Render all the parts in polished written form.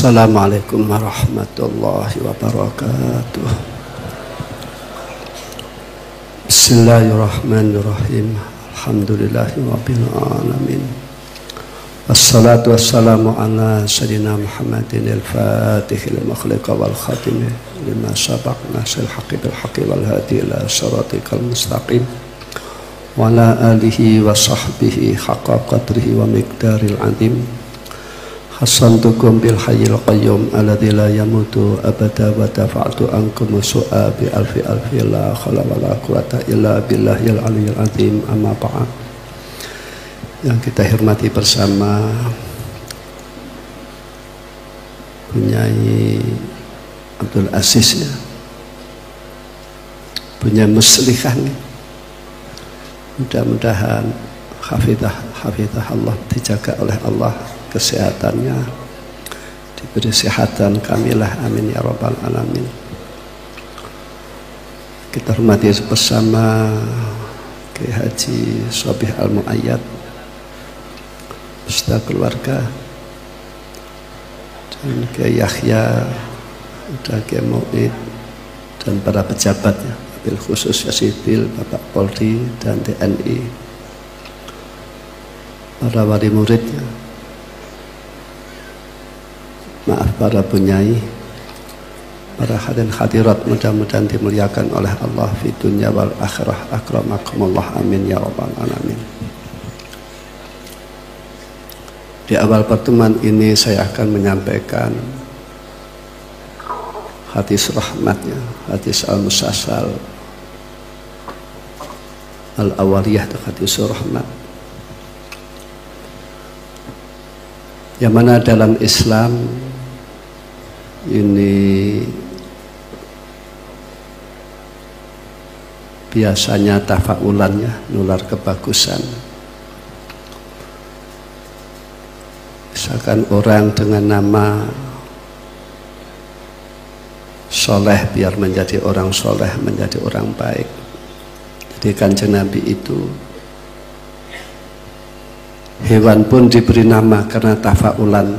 Assalamualaikum warahmatullahi wabarakatuh. Bismillahirrahmanirrahim. Alhamdulillahi rabbil alamin. Assalatu wassalamu ala sayyidina Muhammadin al-fatihil makhliqa wal khatimi lima sabaq nasil haqqi bil haqqi wal hadi ila siratikal mustaqim wa ala alihi wa sahbihi haqqa qadrihi wa miqdaril azim. Hasantukum bil hayyil qayyum alladzi la yamutu abada wa dafa'tu ankum su'a bi alfi la khala wa la quwata illa billahil aliyyil azim. Amma ba'd. Yang kita hormati bersama Punyai Abdul Aziz ya, punya muslihah nih. Mudah-mudahan hafizah Allah dijaga oleh Allah, kesehatannya diberi kesehatan kamilah, amin ya rabbal alamin. Kita hormati bersama Kiai Haji Sobih Al-Muayyad beserta keluarga, dan Kiai Yahya dan Kiai Mu'id dan para pejabatnya, bil khusus ya sipil, Bapak Polri dan TNI, para wali muridnya, maaf para punyai, para hadirin hadirat, mudah-mudahan dimuliakan oleh Allah fi dunya wal akhirah. Akramakumullah, amin ya rabbal alamin. Di awal pertemuan ini saya akan menyampaikan hadis rahmatnya, hadis al-musassal al-awaliyah, hadis rahmat, yang mana dalam Islam ini biasanya tafaulannya nular kebagusan. Misalkan orang dengan nama soleh biar menjadi orang soleh, menjadi orang baik. Jadi Kanjeng Nabi itu, hewan pun diberi nama karena tafaulan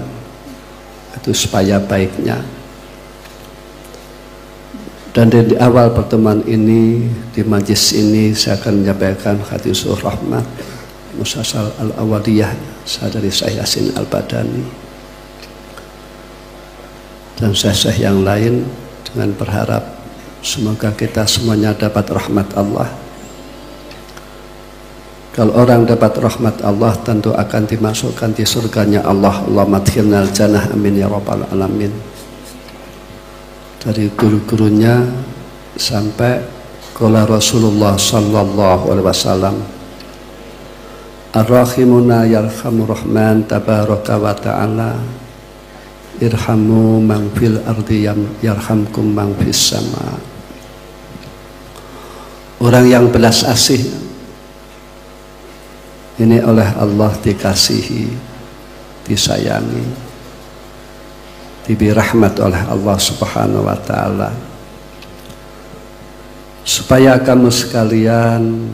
itu supaya baiknya. Dan di awal pertemuan ini, di majlis ini, saya akan menyampaikan hadis rahmat musassal al-awaliyah dari Syekh Yasin Al-Badani dan syekh yang lain, dengan berharap semoga kita semuanya dapat rahmat Allah. Kalau orang dapat rahmat Allah, tentu akan dimasukkan di surganya Allah. Allahumma adkhilnal jannah, amin ya rabbal alamin. Dari guru-gurunya sampai qala Rasulullah sallallahu alaihi wasallam, ar-rahimuna yarhamur rahman tabaraka wa ta'ala, irhamu man fil ardi yarhamkum man fis sama. Orang yang belas asih ini oleh Allah dikasihi, disayangi, diberi rahmat oleh Allah subhanahu wa ta'ala, supaya kamu sekalian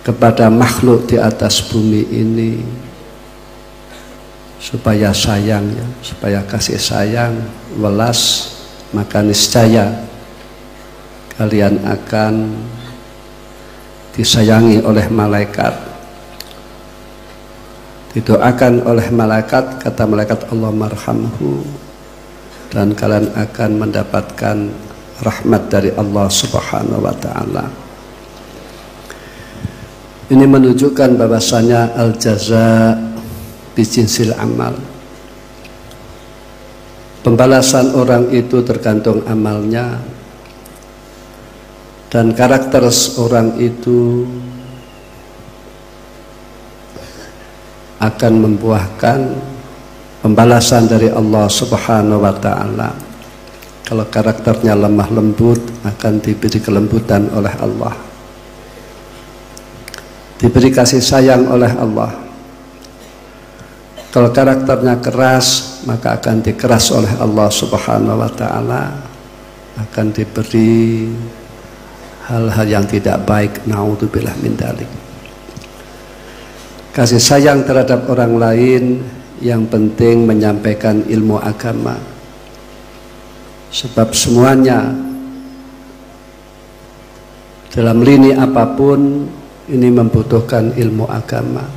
kepada makhluk di atas bumi ini supaya sayang ya, supaya kasih sayang, welas, maka niscaya kalian akan disayangi oleh malaikat, didoakan oleh malaikat, kata malaikat Allah marhamhu, dan kalian akan mendapatkan rahmat dari Allah subhanahu wa ta'ala. Ini menunjukkan bahwasanya al-jaza bijinsil amal, pembalasan orang itu tergantung amalnya, dan karakter orang itu akan membuahkan pembalasan dari Allah subhanahu wa ta'ala. Kalau karakternya lemah lembut, akan diberi kelembutan oleh Allah, diberi kasih sayang oleh Allah. Kalau karakternya keras, maka akan dikeras oleh Allah subhanahu wa ta'ala, akan diberi hal-hal yang tidak baik. Naudzubillah min dzalik. Kasih sayang terhadap orang lain yang penting menyampaikan ilmu agama, sebab semuanya dalam lini apapun ini membutuhkan ilmu agama.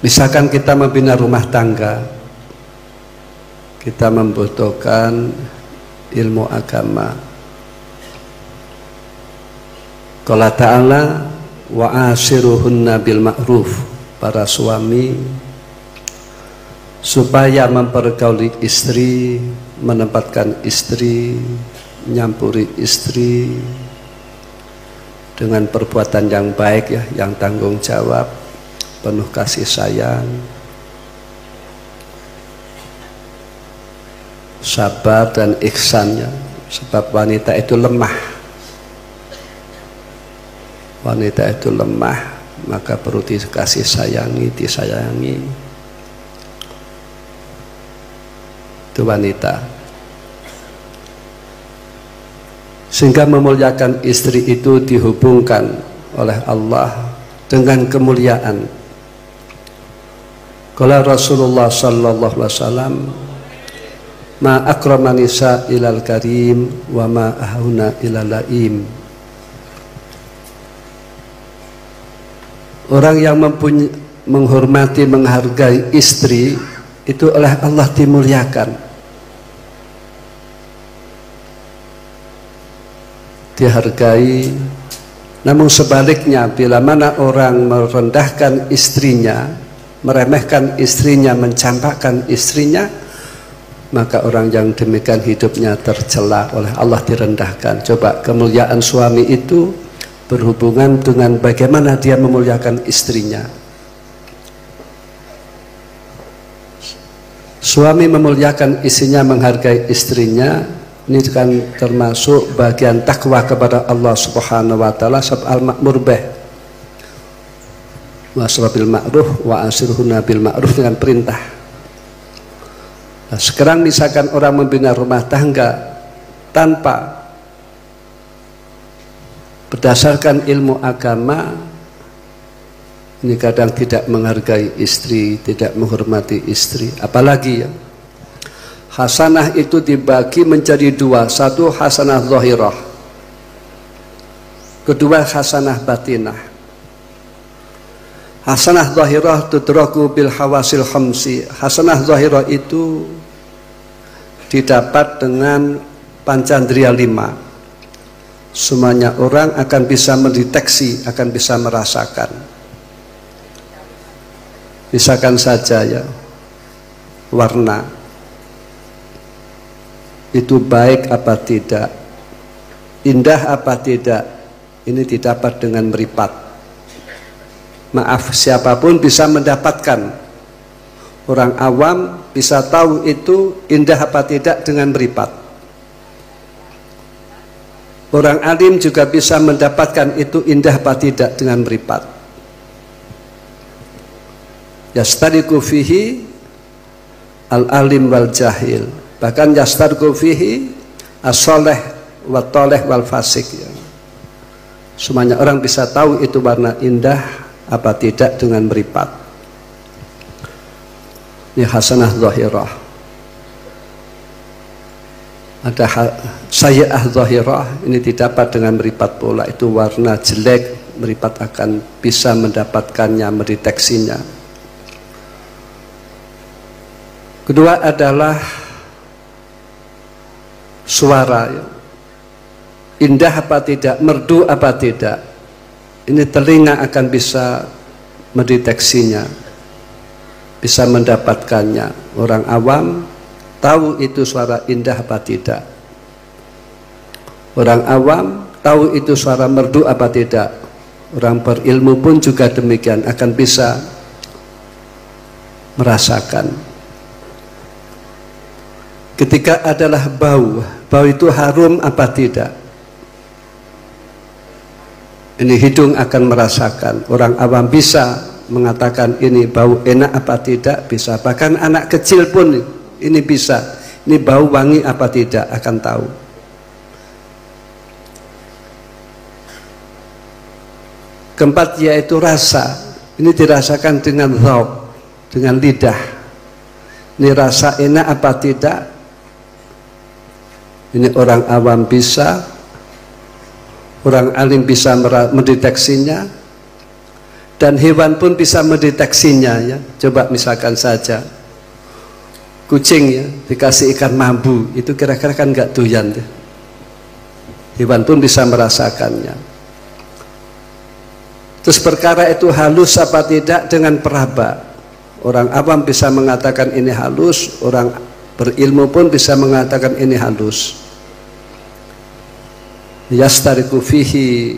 Misalkan kita membina rumah tangga, kita membutuhkan ilmu agama. Qala ta'ala wa ashiruhunna bil ma'ruf, para suami supaya mempergauli istri, menempatkan istri, nyampuri istri dengan perbuatan yang baik ya, yang tanggung jawab, penuh kasih sayang, sabar dan ihsannya. Sebab wanita itu lemah. Wanita itu lemah, maka perlu dikasih sayangi, disayangi. Itu wanita. Sehingga memuliakan istri itu dihubungkan oleh Allah dengan kemuliaan. Qala Rasulullah sallallahu alaihi wasallam, ma akrama nisa ilal karim wa ma ahuna ilal laim. Orang yang menghormati, menghargai istri itu oleh Allah dimuliakan, dihargai. Namun sebaliknya, bila mana orang merendahkan istrinya, meremehkan istrinya, mencampakkan istrinya, maka orang yang demikian hidupnya tercela, oleh Allah direndahkan. Coba kemuliaan suami itu berhubungan dengan bagaimana dia memuliakan istrinya. Suami memuliakan istrinya, menghargai istrinya, ini kan termasuk bagian takwa kepada Allah Subhanahu wa taala. Sebab al-ma'mur bih wa bil ma'ruf wa asirhuna bil ma'ruf, dengan perintah. Nah, sekarang misalkan orang membina rumah tangga tanpa berdasarkan ilmu agama, ini kadang tidak menghargai istri, tidak menghormati istri. Apalagi ya, hasanah itu dibagi menjadi dua. Satu hasanah zahirah, kedua hasanah batinah. Hasanah zahirah tudraku bil hawasil khamsi. Hasanah zahirah itu didapat dengan pancandria 5. Semuanya orang akan bisa mendeteksi, akan bisa merasakan. Misalkan saja ya, warna itu baik apa tidak, indah apa tidak, ini didapat dengan meripat. Maaf, siapapun bisa mendapatkan. Orang awam bisa tahu itu indah apa tidak dengan meripat. Orang alim juga bisa mendapatkan itu indah apa tidak dengan meripat. Yastariku fihi al-alim wal jahil. Bahkan yastariku fihi as-soleh wa toleh wal fasik. Semuanya orang bisa tahu itu warna indah apa tidak dengan meripat. Ini hasanah zahirah. Ada sayyi'ah zahirah, ini didapat dengan meripat pula. Itu warna jelek, meripat akan bisa mendapatkannya, mendeteksinya. Kedua adalah suara, indah apa tidak, merdu apa tidak, ini telinga akan bisa mendeteksinya, bisa mendapatkannya. Orang awam tahu itu suara indah apa tidak. Orang awam tahu itu suara merdu apa tidak. Orang berilmu pun juga demikian, akan bisa merasakan. Ketika adalah bau, bau itu harum apa tidak. Ini hidung akan merasakan. Orang awam bisa mengatakan ini bau enak apa tidak, bisa. Bahkan anak kecil pun ini bisa, ini bau wangi apa tidak, akan tahu. Keempat yaitu rasa, ini dirasakan dengan dzauq, dengan lidah. Ini rasa enak apa tidak? Ini orang awam bisa, orang alim bisa mendeteksinya, dan hewan pun bisa mendeteksinya ya. Coba misalkan saja kucing ya dikasih ikan mambu, itu kira-kira kan nggak doyan deh. Hewan pun bisa merasakannya. Terus perkara itu halus apa tidak dengan peraba. Orang awam bisa mengatakan ini halus, orang berilmu pun bisa mengatakan ini halus. Yastariku fihi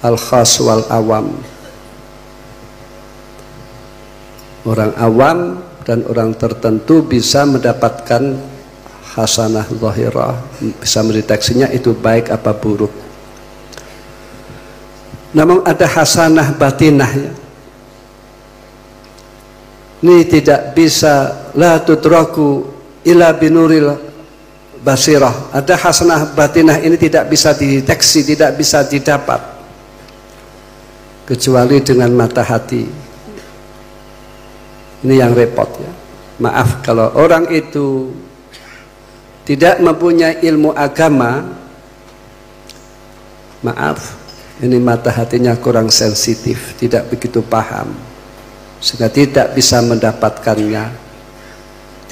al-khas wal awam. Orang awam dan orang tertentu bisa mendapatkan hasanah zahirah, bisa mendeteksinya itu baik apa buruk. Namun ada hasanah batinah ya. Ini tidak bisa la tudraku ila binuril basirah. Ada hasanah batinah ini tidak bisa dideteksi, tidak bisa didapat kecuali dengan mata hati. Ini yang repot ya. Maaf kalau orang itu tidak mempunyai ilmu agama, maaf, ini mata hatinya kurang sensitif, tidak begitu paham, sehingga tidak bisa mendapatkannya,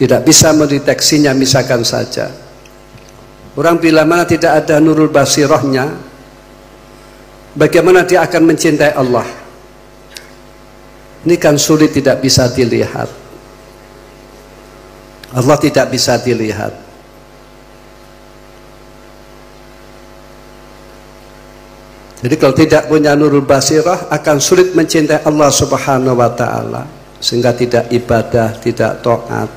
tidak bisa mendeteksinya. Misalkan saja orang bila mana tidak ada nurul basirahnya, bagaimana dia akan mencintai Allah? Ini kan sulit, tidak bisa dilihat. Allah tidak bisa dilihat. Jadi kalau tidak punya nurul basirah akan sulit mencintai Allah Subhanahu wa ta'ala, sehingga tidak ibadah, tidak taat.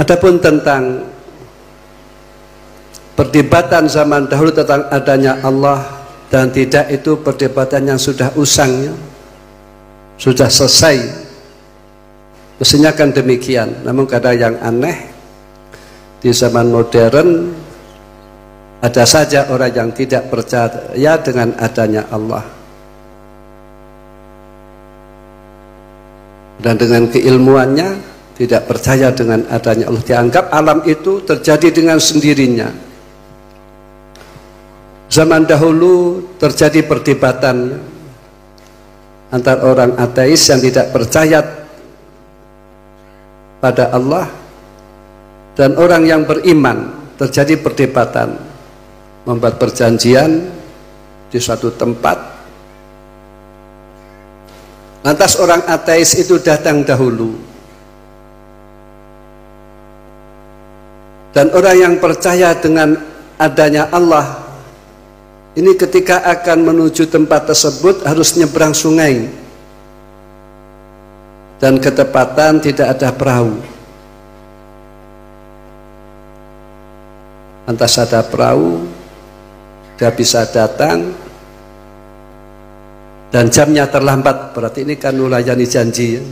Adapun tentang perdebatan zaman dahulu tentang adanya Allah dan tidak, itu perdebatan yang sudah usang ya, sudah selesai. Mestinya kan demikian. Namun kadang yang aneh di zaman modern ada saja orang yang tidak percaya dengan adanya Allah, dan dengan keilmuannya tidak percaya dengan adanya Allah. Dianggap alam itu terjadi dengan sendirinya. Zaman dahulu terjadi perdebatan antara orang ateis yang tidak percaya pada Allah dan orang yang beriman. Terjadi perdebatan, membuat perjanjian di suatu tempat. Lantas orang ateis itu datang dahulu, dan orang yang percaya dengan adanya Allah ini ketika akan menuju tempat tersebut harus nyebrang sungai, dan ketepatan tidak ada perahu. Lantas ada perahu, dia bisa datang, dan jamnya terlambat, berarti ini kan melayani janji ya.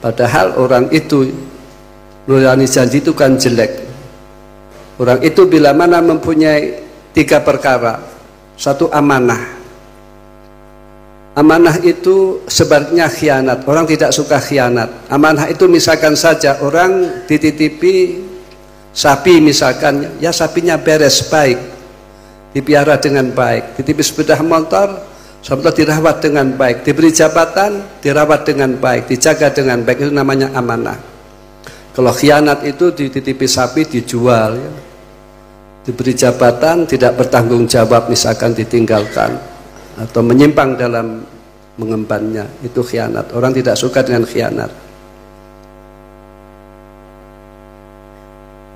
Padahal orang itu melayani janji itu kan jelek. Orang itu bila mana mempunyai 3 perkara. Satu, amanah. Amanah itu sebaliknya khianat. Orang tidak suka khianat. Amanah itu misalkan saja orang dititipi sapi misalkan, ya sapinya beres, baik, dipiara dengan baik. Dititipi sepeda motor, sepeda dirawat dengan baik. Diberi jabatan, dirawat dengan baik, dijaga dengan baik. Itu namanya amanah. Kalau khianat itu dititipi sapi dijual ya. Diberi jabatan tidak bertanggung jawab, misalkan ditinggalkan atau menyimpang dalam mengembannya, itu khianat. Orang tidak suka dengan khianat.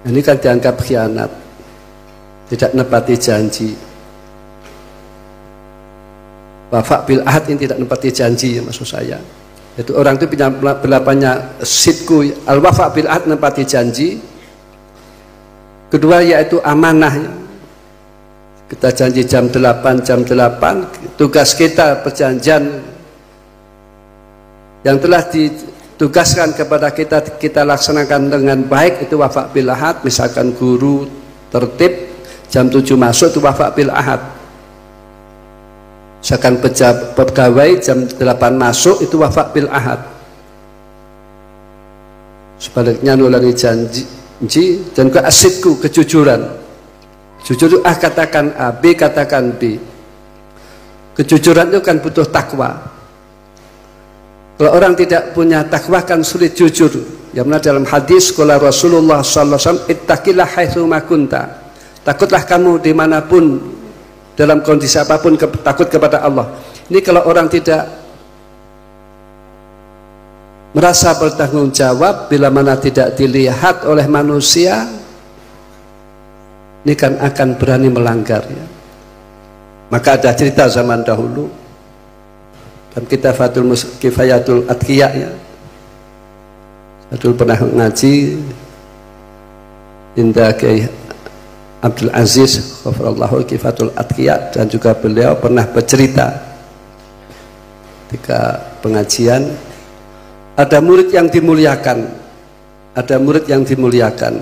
Ini kan dianggap khianat, tidak menepati janji. Wafa bil ahad ini tidak menepati janji ya, maksud saya. Itu orang itu punya belapannya sidku, al wafa bil ahad, menepati janji. Kedua yaitu amanah. Kita janji jam 8, tugas kita perjanjian yang telah ditugaskan kepada kita, kita laksanakan dengan baik, itu wafa bil ahad. Misalkan guru tertib jam 7 masuk, itu wafa bil ahad. Misalkan pegawai jam 8 masuk itu wafa bil ahad. Sebaliknya nulari janji dan keasidku, kejujuran. Jujur A katakan A, B katakan B. Kejujuran itu kan butuh takwa. Kalau orang tidak punya takwa kan sulit jujur. Yang mana dalam hadis qala Rasulullah sallallahu alaihi wasallam ittaqillah haitsu ma kunta. Takutlah kamu dimanapun, dalam kondisi apapun, takut kepada Allah. Ini kalau orang tidak merasa bertanggung jawab, bila mana tidak dilihat oleh manusia, ini kan akan berani melanggar ya. Maka ada cerita zaman dahulu dalam Kifayatul Atqiya ya. Saya dulu pernah ngaji Indah Kiai Abdul Aziz Ghafarallahu Kifayatul Atqiya, dan juga beliau pernah bercerita ketika pengajian ada murid yang dimuliakan, ada murid yang dimuliakan.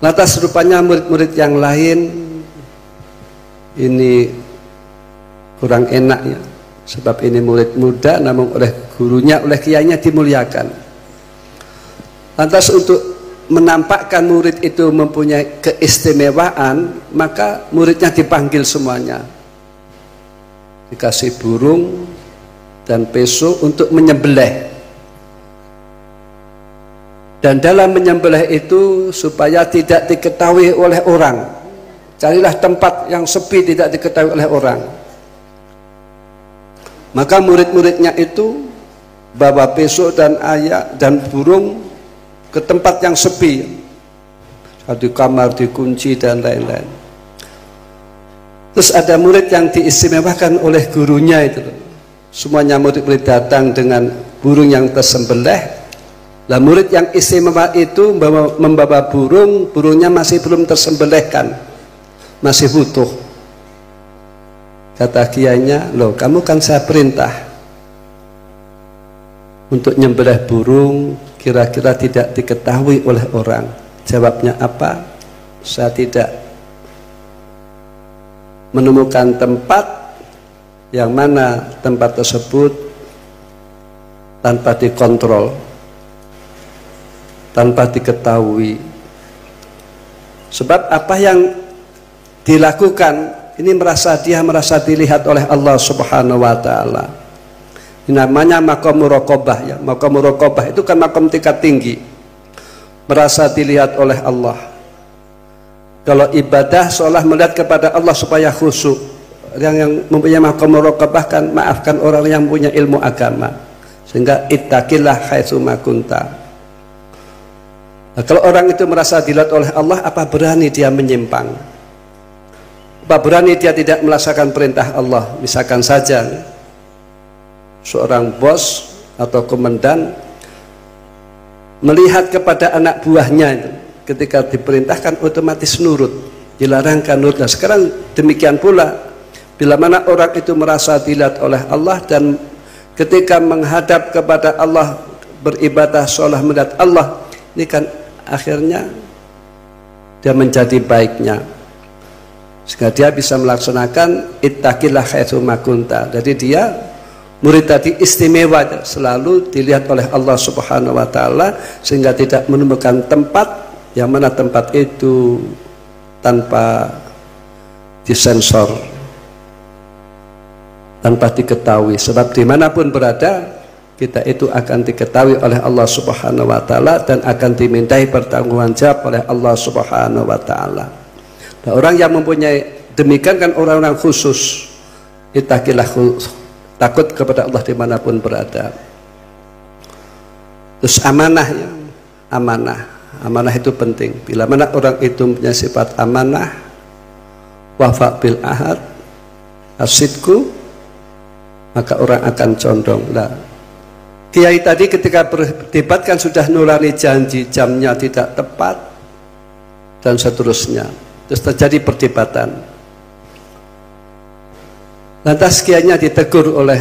Lantas rupanya murid-murid yang lain ini kurang enak ya, sebab ini murid muda namun oleh gurunya, oleh kiainya dimuliakan. Lantas untuk menampakkan murid itu mempunyai keistimewaan, maka muridnya dipanggil semuanya, dikasih burung dan peso untuk menyembelih. Dan dalam menyembelih itu supaya tidak diketahui oleh orang, carilah tempat yang sepi, tidak diketahui oleh orang. Maka murid-muridnya itu bawa peso dan ayak dan burung ke tempat yang sepi, di kamar dikunci dan lain-lain. Terus ada murid yang diistimewakan oleh gurunya itu. Semuanya murid-murid datang dengan burung yang tersembelih. Lah murid yang istimewa itu membawa burung, burungnya masih belum tersembelihkan, masih utuh. Kata kiainya, loh kamu kan saya perintah untuk nyembelih burung, kira-kira tidak diketahui oleh orang. Jawabnya apa? Saya tidak menemukan tempat yang mana tempat tersebut tanpa dikontrol, tanpa diketahui. Sebab apa yang dilakukan ini dia merasa dilihat oleh Allah Subhanahu wa taala. Ini namanya maqam muraqabah ya. Maqam muraqabah itu kan maqam tingkat tinggi. Merasa dilihat oleh Allah. Kalau ibadah seolah melihat kepada Allah supaya khusyuk. Yang mempunyai maqam muraqabah kan maafkan orang yang punya ilmu agama. Sehingga ittaqillah haitsu ma kunta. Nah, kalau orang itu merasa dilihat oleh Allah, apa berani dia menyimpang? Apa berani dia tidak melaksanakan perintah Allah? Misalkan saja seorang bos atau komandan melihat kepada anak buahnya itu, ketika diperintahkan otomatis nurut, dilarangkan nurut. Nah, sekarang demikian pula bila mana orang itu merasa dilihat oleh Allah dan ketika menghadap kepada Allah beribadah seolah melihat Allah, ini kan akhirnya dia menjadi baiknya, sehingga dia bisa melaksanakan ittaqillah haitsu ma kunta. Jadi dia murid tadi istimewa, selalu dilihat oleh Allah Subhanahu wa taala, sehingga tidak menemukan tempat yang mana tempat itu tanpa disensor, tanpa diketahui. Sebab dimanapun berada, kita itu akan diketahui oleh Allah Subhanahu wa taala dan akan dimintai pertanggungjawaban oleh Allah Subhanahu wa taala. Nah, orang yang mempunyai demikian kan orang-orang khusus. Ittaqillah, takut kepada Allah dimanapun berada. Terus amanah ya, amanah itu penting. Bila mana orang itu punya sifat amanah, wafa bil ahad, asidku, maka orang akan condong. Nah, kiai tadi ketika berdebat kan sudah nurani janji, jamnya tidak tepat dan seterusnya. Terus terjadi perdebatan. Lantas kiainya ditegur oleh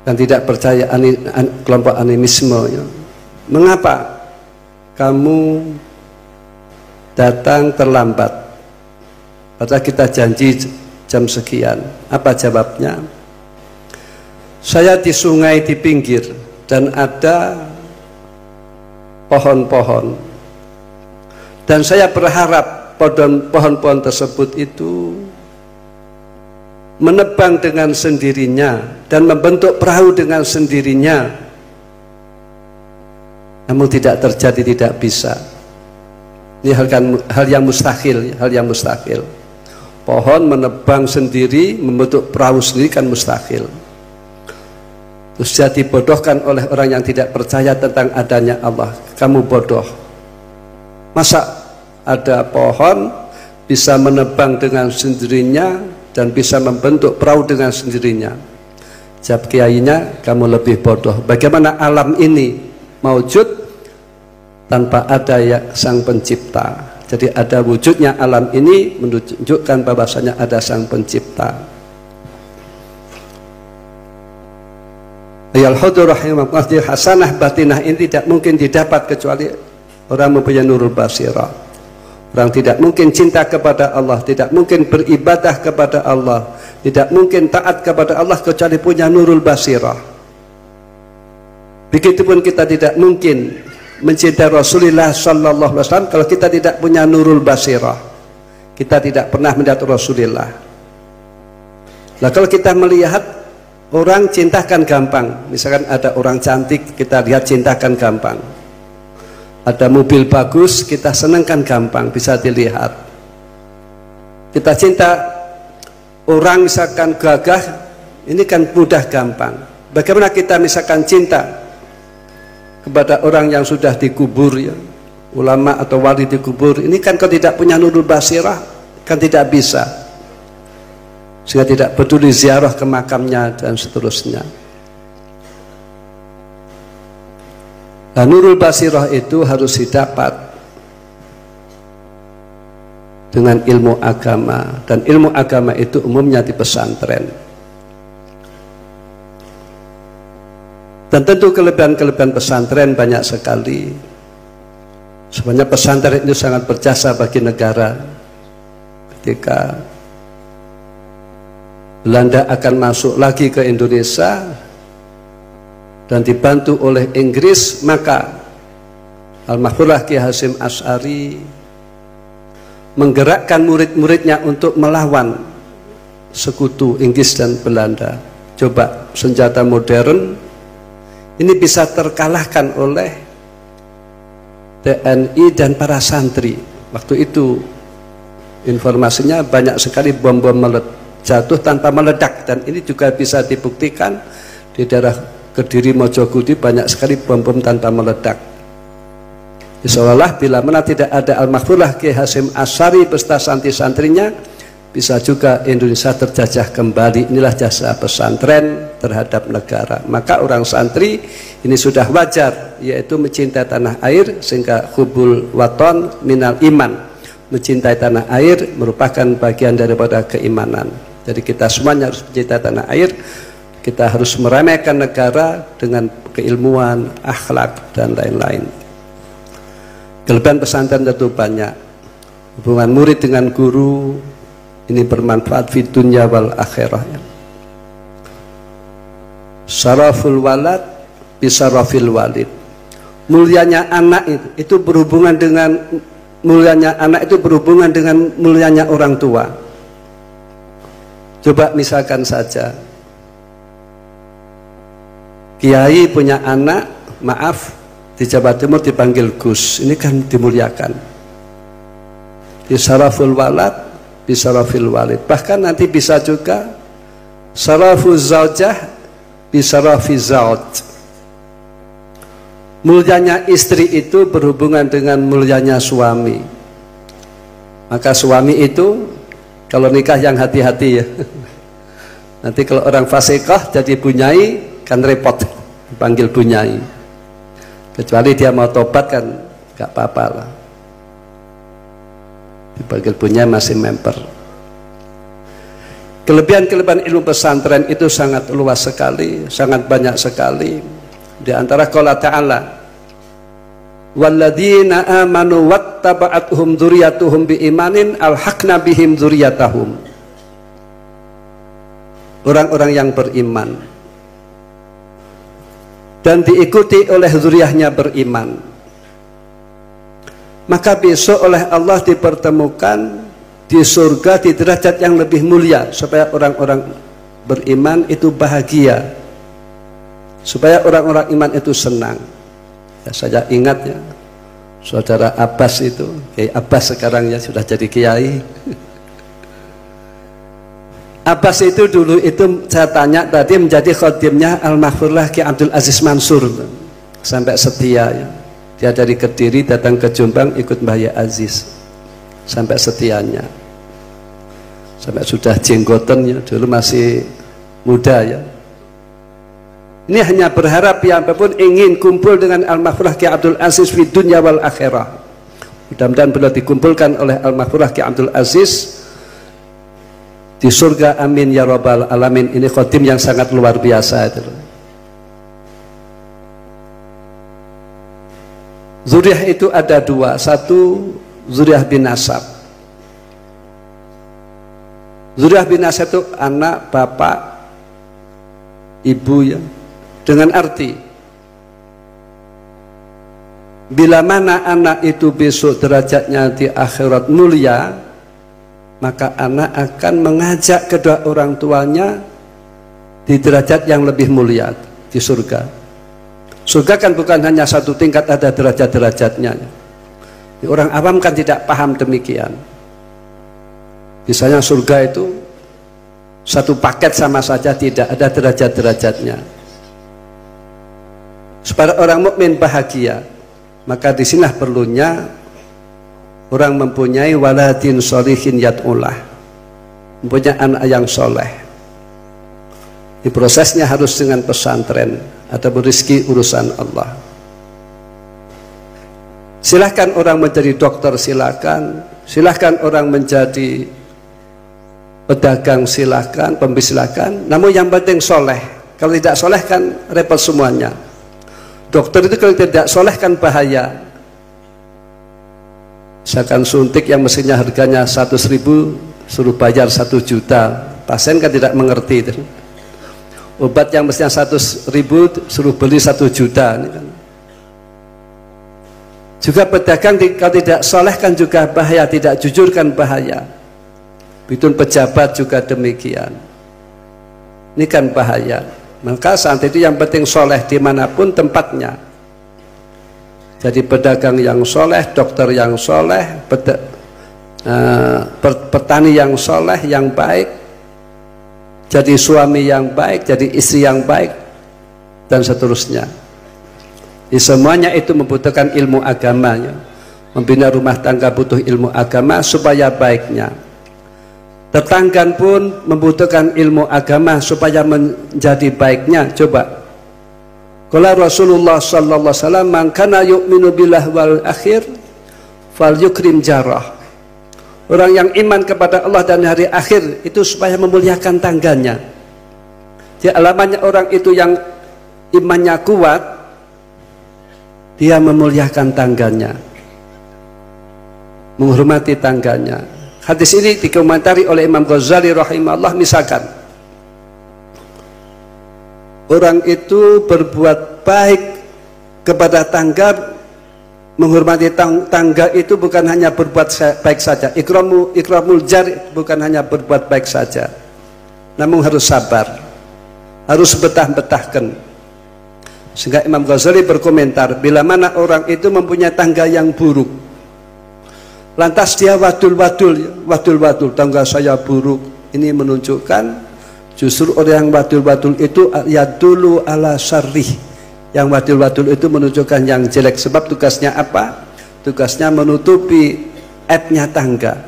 dan tidak percaya kelompok animisme ya. Mengapa kamu datang terlambat? Padahal kita janji jam sekian. Apa jawabnya? Saya di sungai di pinggir dan ada pohon-pohon. Dan saya berharap pohon-pohon tersebut itu menebang dengan sendirinya dan membentuk perahu dengan sendirinya. Namun tidak terjadi, tidak bisa. Ini hal yang mustahil, hal yang mustahil. Pohon menebang sendiri, membentuk perahu sendiri kan mustahil. Terus dia dibodohkan oleh orang yang tidak percaya tentang adanya Allah. Kamu bodoh. Masa ada pohon bisa menebang dengan sendirinya dan bisa membentuk perahu dengan sendirinya? Jawab kiainya, kamu lebih bodoh. Bagaimana alam ini maujud tanpa ada sang pencipta? Jadi ada wujudnya alam ini menunjukkan bahwasanya ada sang pencipta. Al-Hudur rahimahullah, hasanah batinah ini tidak mungkin didapat kecuali orang mempunyai nurul basirah. Orang tidak mungkin cinta kepada Allah, tidak mungkin beribadah kepada Allah, tidak mungkin taat kepada Allah kecuali punya nurul basirah. Begitupun kita tidak mungkin mencintai Rasulullah sallallahu alaihi wasallam kalau kita tidak punya nurul basirah. Kita tidak pernah melihat Rasulullah. Nah, kalau kita melihat orang, cintakan gampang. Misalkan ada orang cantik, kita lihat cintakan gampang. Ada mobil bagus, kita senangkan gampang, bisa dilihat. Kita cinta orang misalkan gagah, ini kan mudah gampang. Bagaimana kita misalkan cinta kepada orang yang sudah dikubur, ya, ulama atau wali dikubur, ini kan kalau tidak punya nurul basirah kan tidak bisa, sehingga tidak peduli ziarah ke makamnya dan seterusnya. Nah, nurul basirah itu harus didapat dengan ilmu agama, dan ilmu agama itu umumnya di pesantren. Dan tentu kelebihan-kelebihan pesantren banyak sekali. Sebenarnya pesantren itu sangat berjasa bagi negara. Ketika Belanda akan masuk lagi ke Indonesia dan dibantu oleh Inggris, maka Al-Mahfurah Ki Hasyim Asy'ari menggerakkan murid-muridnya untuk melawan sekutu Inggris dan Belanda. Coba senjata modern ini bisa terkalahkan oleh TNI dan para santri. Waktu itu informasinya banyak sekali bom-bom jatuh tanpa meledak, dan ini juga bisa dibuktikan di daerah Kediri, Mojogudi banyak sekali bom-bom tanpa meledak. Seolah bila mana tidak ada Al-Mahfurah Ki Hasyim Asy'ari beserta santri-santrinya, bisa juga Indonesia terjajah kembali. Inilah jasa pesantren terhadap negara. Maka orang santri ini sudah wajar, yaitu mencintai tanah air, sehingga hubul waton minal iman. Mencintai tanah air merupakan bagian daripada keimanan. Jadi kita semuanya harus mencintai tanah air. Kita harus meremehkan negara dengan keilmuan, akhlak, dan lain-lain. Kelebihan pesantren tentu banyak. Hubungan murid dengan guru ini bermanfaat fi dunya wal akhirah. Syaraful walad bisarafil walid. Mulianya anak itu berhubungan dengan mulianya orang tua. Coba misalkan saja kiai punya anak, maaf, di Jawa Timur dipanggil Gus, ini kan dimuliakan. Bisaraful walad bisarafil walid. Bahkan nanti bisa juga saraful zaujah bisarafil zauj. Mulianya istri itu berhubungan dengan mulianya suami. Maka suami itu kalau nikah yang hati-hati ya. Nanti kalau orang fasikah jadi bunyai kan repot, dipanggil bunyai. Kecuali dia mau tobat kan gak apa-apa lah. Dipanggil bunyai masih member. Kelebihan-kelebihan ilmu pesantren itu sangat luas sekali, sangat banyak sekali. Di antara qala ta'ala, walladzina amanu wattaba'athum dzurriyyatuhum biimanin alhaqna bihim dzurriyyatahum. Orang-orang yang beriman dan diikuti oleh zuriyahnya beriman, maka besok oleh Allah dipertemukan di surga di derajat yang lebih mulia, supaya orang-orang beriman itu bahagia, supaya orang-orang iman itu senang. Ya, saya ingat ya, saudara Abbas itu, Kiai Abbas sekarang ya sudah jadi kiai. Abbas itu dulu itu saya tanya tadi menjadi khodimnya Al-Mahfurlah Ki Abdul Aziz Mansur, sampai setia ya. Dia dari Kediri datang ke Jombang ikut Mbah Yai Aziz sampai setianya, sampai sudah jenggoten ya, dulu masih muda ya. Ini hanya berharap yang apapun ingin kumpul dengan Al-Mahfurlah Ki Abdul Aziz di dunia wal akhirah. Mudah-mudahan beliau dikumpulkan oleh Al-Mahfurlah Ki Abdul Aziz di surga, amin ya rabbal alamin. Ini khotim yang sangat luar biasa itu. Zuriyah itu ada dua, satu zuriyah bin nasab. Zuriyah bin nasab itu anak, bapak, ibu ya, dengan arti bila mana anak itu besok derajatnya di akhirat mulia, maka anak akan mengajak kedua orang tuanya di derajat yang lebih mulia di surga. Surga kan bukan hanya satu tingkat, ada derajat-derajatnya. Orang awam kan tidak paham demikian. Misalnya surga itu satu paket sama saja, tidak, ada derajat-derajatnya. Supaya orang mukmin bahagia, maka disinilah perlunya orang mempunyai waladin sholihin yad'ulah, mempunyai anak yang soleh. Di prosesnya harus dengan pesantren atau rezeki urusan Allah. Silahkan orang menjadi dokter, silahkan orang menjadi pedagang, silahkan, pembisnis silahkan, namun yang penting soleh. Kalau tidak soleh kan repot semuanya. Dokter itu kalau tidak soleh kan bahaya. Misalkan suntik yang mesinnya harganya 100.000 suruh bayar 1 juta, pasien kan tidak mengerti itu. Obat yang mestinya 100.000 suruh beli 1 juta ini kan. Juga pedagang kalau tidak soleh kan juga bahaya, tidak jujur kan bahaya. Begitu pejabat juga demikian, ini kan bahaya. Maka saat itu yang penting soleh dimanapun tempatnya. Jadi pedagang yang soleh, dokter yang soleh, petani yang soleh, yang baik, jadi suami yang baik, jadi istri yang baik, dan seterusnya. Di semuanya itu membutuhkan ilmu agamanya. Membina rumah tangga butuh ilmu agama supaya baiknya. Tetangga pun membutuhkan ilmu agama supaya menjadi baiknya. Coba. Qala Rasulullah sallallahu alaihi wasallam, man kana yu'minu billahi wal akhir falyukrim jarah. Orang yang iman kepada Allah dan hari akhir itu supaya memuliakan tangganya. Jadi alamannya orang itu yang imannya kuat, dia memuliakan tangganya, menghormati tangganya. Hadis ini dikomentari oleh Imam Ghazali rahimahullah. Misalkan orang itu berbuat baik kepada tangga, menghormati tangga itu bukan hanya berbuat baik saja. Ikramul jari bukan hanya berbuat baik saja, namun harus sabar, harus betah-betahkan. Sehingga Imam Ghazali berkomentar, bila mana orang itu mempunyai tangga yang buruk, lantas dia wadul-wadul, tangga saya buruk, ini menunjukkan justru orang yang wadul-wadul itu yadulu ala syarrih. Yang wadul-wadul itu menunjukkan yang jelek. Sebab tugasnya apa? Tugasnya menutupi aibnya tangga.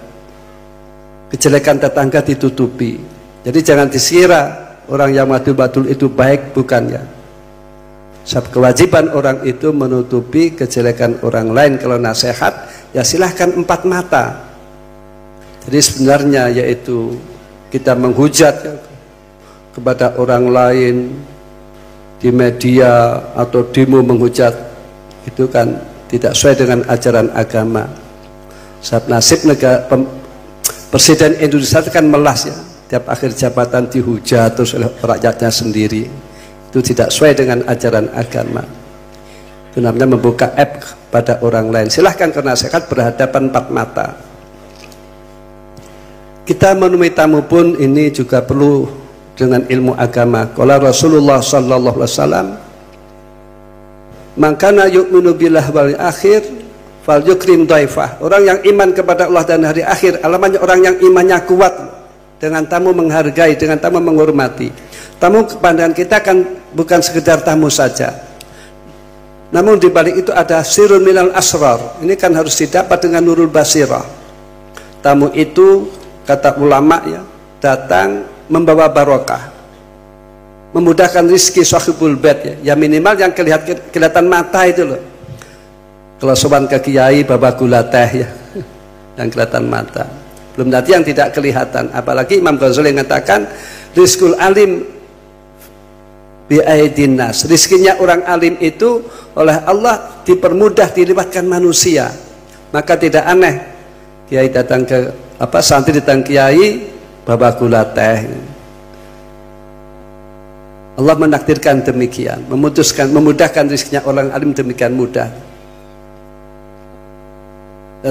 Kejelekan tetangga ditutupi. Jadi jangan dikira orang yang wadul-wadul itu baik, bukan ya. Sebab kewajiban orang itu menutupi kejelekan orang lain. Kalau nasihat ya silahkan 4 mata. Jadi sebenarnya yaitu kita menghujat ya, kepada orang lain di media atau demo menghujat, itu kan tidak sesuai dengan ajaran agama. Sebab nasib negara Presiden Indonesia itu kan melas ya, tiap akhir jabatan dihujat terus oleh rakyatnya sendiri. Itu tidak sesuai dengan ajaran agama. Itu namanya membuka aib pada orang lain. Silahkan ke nasihat berhadapan empat mata. Kita menemui tamu pun ini juga perlu dengan ilmu agama. Qala Rasulullah sallallahu alaihi wasallam, "Man kana yu'minu billahi wal akhir fal yukrim dhaifah." Orang yang iman kepada Allah dan hari akhir, alamatnya orang yang imannya kuat. Dengan tamu menghargai, dengan tamu menghormati. Tamu kepandangan kita kan bukan sekedar tamu saja. Namun di balik itu ada sirrun minal asrar. Ini kan harus didapat dengan nurul basirah. Tamu itu kata ulama ya, datang membawa barokah, memudahkan rizki sahibul bait ya. Ya minimal yang kelihatan mata itu loh. Kalau sowan ke kiai bawa gula teh ya, yang kelihatan mata. Belum nanti yang tidak kelihatan. Apalagi Imam Ghazali mengatakan rizkul alim bi'aidin nas. Rizkinya orang alim itu oleh Allah dipermudah, dilibatkan manusia. Maka tidak aneh kiai datang ke santri datang kiai bawa gula teh. Allah menakdirkan demikian, memudahkan rizkinya orang alim demikian mudah.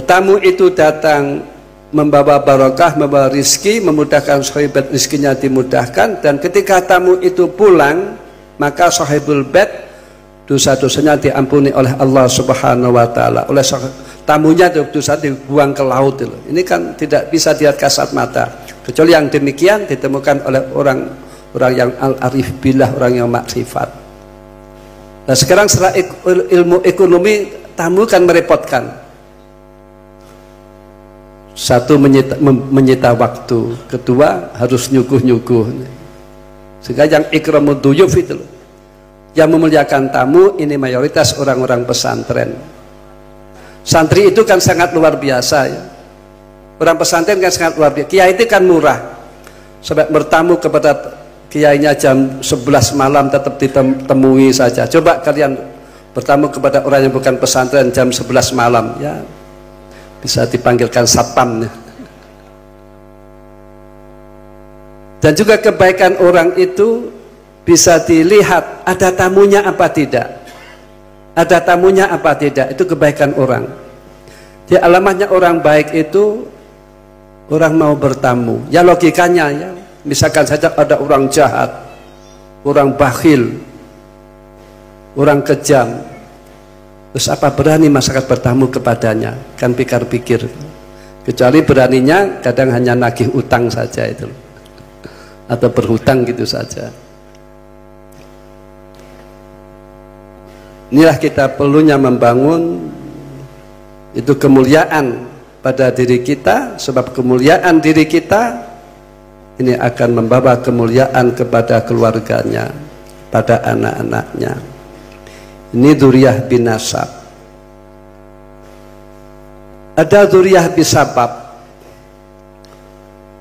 Tamu itu datang membawa barokah, membawa rizki, memudahkan sahibul rizkinya dimudahkan. Dan ketika tamu itu pulang, maka sahibul bait dosa-dosanya diampuni oleh Allah Subhanahu wa taala. Oleh tamunya dosa dibuang ke laut itu. Ini kan tidak bisa dilihat kasat mata. Kecuali yang demikian ditemukan oleh orang yang al-arif billah, orang yang makrifat. Nah sekarang secara ilmu ekonomi tamu kan merepotkan. Satu menyita waktu, kedua harus nyuguh-nyuguh. Sehingga yang ikramud duyuf itu loh, yang memuliakan tamu ini mayoritas orang-orang pesantren. Santri itu kan sangat luar biasa ya. Orang pesantren kan sangat luar biasa. Kiai itu kan murah. Sampai bertamu kepada kiainya jam 11 malam tetap ditemui saja. Coba kalian bertamu kepada orang yang bukan pesantren jam 11 malam ya, bisa dipanggilkan satpam. Dan juga kebaikan orang itu bisa dilihat ada tamunya apa tidak. Ada tamunya apa tidak, itu kebaikan orang. Di alamatnya orang baik itu orang mau bertamu. Ya logikanya ya, misalkan saja ada orang jahat, orang bakhil, orang kejam. Terus apa berani masyarakat bertamu kepadanya? Kan pikir-pikir. Kecuali beraninya kadang hanya nagih utang saja itu, atau berhutang gitu saja. Inilah kita perlunya membangun itu kemuliaan pada diri kita. Sebab kemuliaan diri kita ini akan membawa kemuliaan kepada keluarganya, pada anak-anaknya. Ini dzurriyyah bin nasab. Ada dzurriyyah bisabab.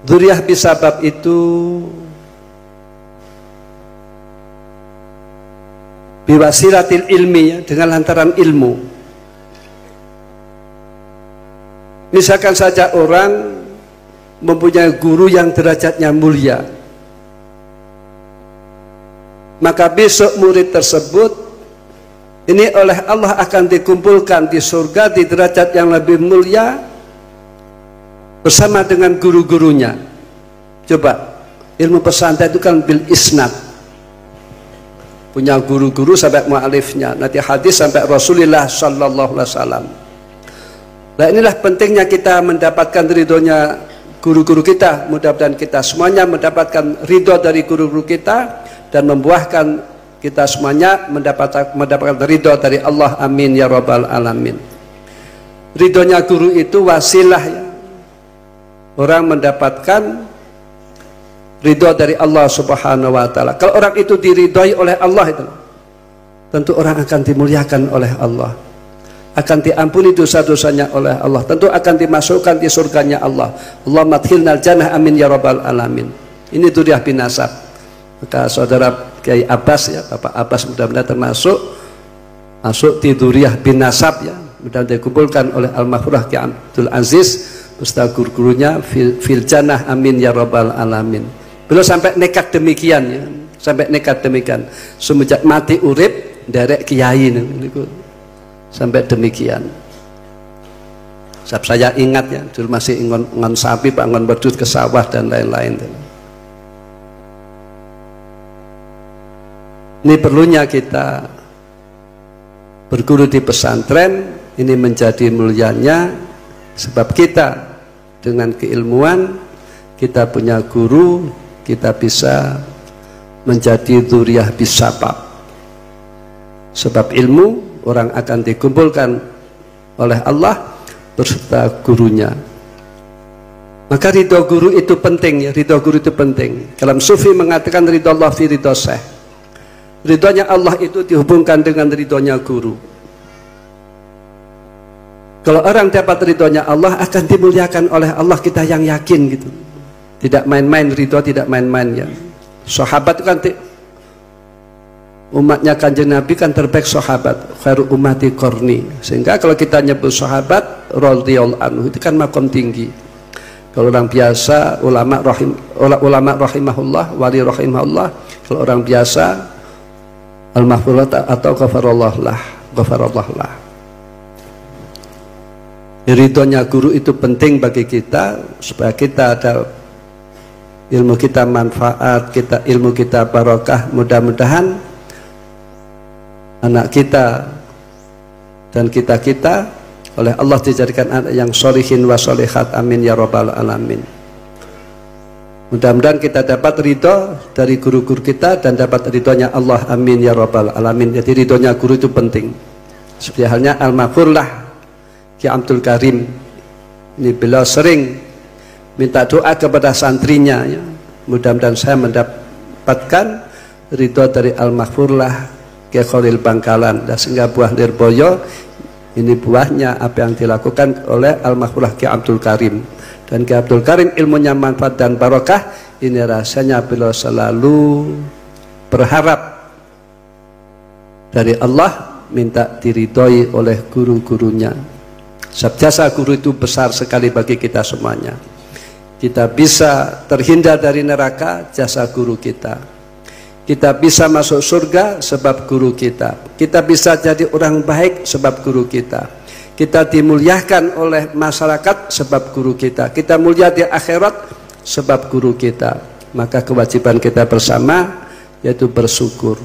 Dzurriyyah bisabab itu biwasilatil ilmi ya, dengan lantaran ilmu. Misalkan saja orang mempunyai guru yang derajatnya mulia, maka besok murid tersebut ini oleh Allah akan dikumpulkan di surga di derajat yang lebih mulia bersama dengan guru-gurunya. Coba, ilmu pesantren itu kan bil isnad, punya guru-guru sampai mu'alifnya, nanti hadis sampai Rasulullah sallallahu alaihi wasallam. Nah inilah pentingnya kita mendapatkan ridhonya guru-guru kita. Mudah-mudahan kita semuanya mendapatkan ridho dari guru-guru kita dan membuahkan kita semuanya mendapatkan ridho dari Allah. Amin ya rabbal alamin. Ridhonya guru itu wasilah ya, orang mendapatkan ridho dari Allah Subhanahu wa taala. Kalau orang itu diridhoi oleh Allah itu, tentu orang akan dimuliakan oleh Allah, akan diampuni dosa-dosanya oleh Allah, tentu akan dimasukkan di surganya Allah. Allahumma adkhilnal jannah amin ya rabbal alamin. Ini dzurriyyah bin nasab. Maka saudara Kiai Abbas ya, Bapak Abbas mudah-mudahan termasuk masuk di dzurriyyah bin nasab ya. mudah dikumpulkan oleh Al-Mahfurah Ki Abdul Aziz beserta guru-gurunya fil jannah amin ya rabbal alamin. Beliau sampai nekat demikian ya, sampai nekat demikian. Semenjak mati urip derek kiai niku. Sampai demikian. Saya ingat ya, dulu masih ngon sapi, Pak, ngon bedut ke sawah dan lain-lain. Ini perlunya kita berguru di pesantren, ini menjadi mulianya sebab kita dengan keilmuan, kita punya guru, kita bisa menjadi dzurriyyah bisabab. Sebab ilmu orang akan dikumpulkan oleh Allah beserta gurunya. Maka ridho guru itu penting ya, ridho guru itu penting. Dalam sufi mengatakan ridho Allah fi ridho syekh. Ridhonya Allah itu dihubungkan dengan ridhonya guru. Kalau orang dapat ridhonya Allah akan dimuliakan oleh Allah, kita yang yakin gitu. Tidak main-main ridho, tidak main-main ya. Sahabat itu kan umatnya Kanjeng Nabi kan terbaik sahabat, khairu ummati qarni. Sehingga kalau kita nyebut sahabat radhiyallahu anhu itu kan makom tinggi. Kalau orang biasa ulama rahimahullah, wali rahimahullah, kalau orang biasa al-mahfurah atau ghafarallah lah. Ridhonya guru itu penting bagi kita supaya kita ada ilmu kita manfaat, ilmu kita barokah. Mudah-mudahan anak kita dan kita oleh Allah dijadikan anak yang sholihin wa sholihat, amin ya rabbal alamin. Mudah-mudahan kita dapat ridho dari guru-guru kita dan dapat ridhonya Allah, amin ya rabbal alamin. Jadi ridhonya guru itu penting. Seperti halnya Al-Mahfurlah Ki Abdul Karim, ini beliau sering minta doa kepada santrinya ya. Mudah-mudahan saya mendapatkan ridho dari Al-Mahfurlah Ki Khalil Bangkalan, dan sehingga buah Lirboyo ini buahnya apa yang dilakukan oleh Al-Mahfurlah Ki Abdul Karim. Dan Ki Abdul Karim ilmunya manfaat dan barokah. Ini rasanya beliau selalu berharap dari Allah minta diridhoi oleh guru-gurunya. Sebab jasa guru itu besar sekali bagi kita semuanya. Kita bisa terhindar dari neraka, jasa guru kita. Kita bisa masuk surga sebab guru kita. Kita bisa jadi orang baik sebab guru kita. Kita dimuliakan oleh masyarakat sebab guru kita. Kita mulia di akhirat sebab guru kita. Maka kewajiban kita bersama yaitu bersyukur.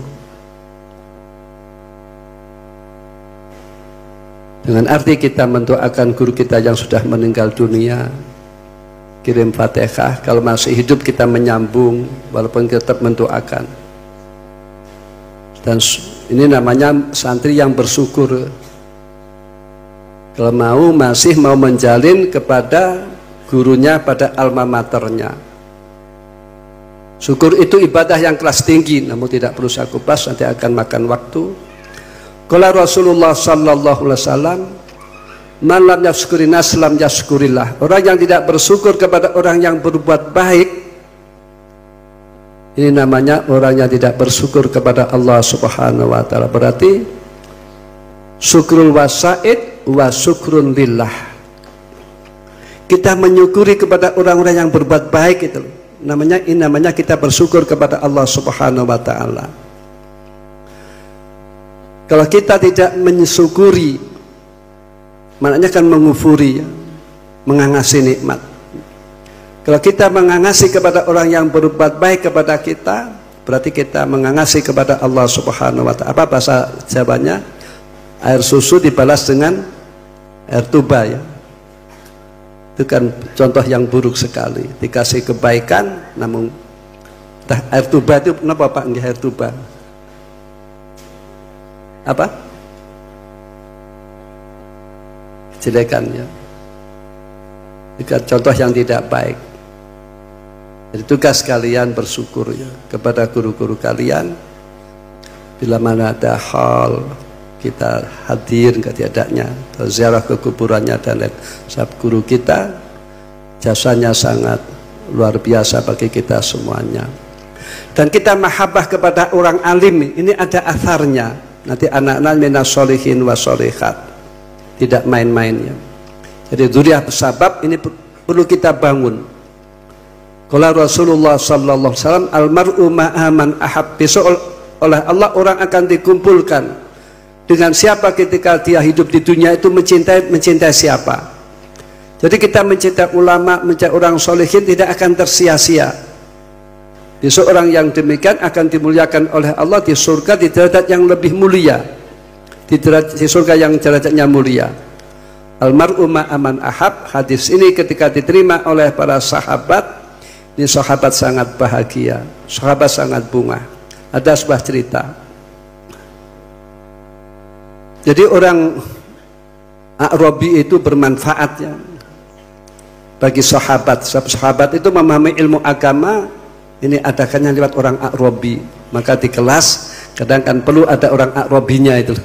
Dengan arti kita mendoakan guru kita yang sudah meninggal dunia, kirim Fatihah. Kalau masih hidup kita menyambung, walaupun kita tetap mendoakan. Dan ini namanya santri yang bersyukur. Kalau masih mau menjalin kepada gurunya, pada alma maternya. Syukur itu ibadah yang kelas tinggi, namun tidak perlu saya kupas, nanti akan makan waktu. Qala Rasulullah sallallahu alaihi wasallam, man lam yashkurin nas lam yashkurillah. Orang yang tidak bersyukur kepada orang yang berbuat baik, ini namanya orang yang tidak bersyukur kepada Allah Subhanahu wa taala. Berarti syukrul wasaid wa syukrun lillah. Kita menyukuri kepada orang-orang yang berbuat baik itu. Ini namanya kita bersyukur kepada Allah Subhanahu wa taala. Kalau kita tidak mensyukuri, maknanya kan mengufuri, ya, mengangasi nikmat. Kalau kita mengangasi kepada orang yang berbuat baik kepada kita, berarti kita mengangasi kepada Allah Subhanahu wa taala. Apa bahasa Jawanya? Air susu dibalas dengan air tuba, ya. Itu kan contoh yang buruk sekali. Dikasih kebaikan, namun air tuba itu kenapa Pak? Nggih, air tuba. Apa? Kejelekan, ya. Itu contoh yang tidak baik. Jadi tugas kalian bersyukur, ya, kepada guru-guru kalian. Bila mana ada hal kita hadir ketiadanya, ziarah ke kuburannya dan lain. Sebab guru kita jasanya sangat luar biasa bagi kita semuanya. Dan kita mahabbah kepada orang alim, ini ada atharnya. Nanti anak-anak minas sholihin wa sholihat. tidak main-main ya. Jadi dzurriyyah sabab ini perlu kita bangun. Kalau Rasulullah sallallahu alaihi wasallam, almar'u ma'a man ahab, besok oleh Allah orang akan dikumpulkan dengan siapa ketika dia hidup di dunia itu mencintai siapa. Jadi kita mencintai ulama, mencintai orang solehin tidak akan tersia-sia. Besok orang yang demikian akan dimuliakan oleh Allah di surga di derajat yang lebih mulia, di surga yang derajatnya mulia. Almar'u ma'a man ahab, hadis ini ketika diterima oleh para sahabat, ini sahabat sangat bahagia, sahabat sangat bunga. Ada sebuah cerita. Jadi orang A'rabi itu bermanfaat ya bagi sahabat. Sahabat itu memahami ilmu agama, ini adakannya lewat orang A'rabi. Maka di kelas kadang kan perlu ada orang A'rabinya itu.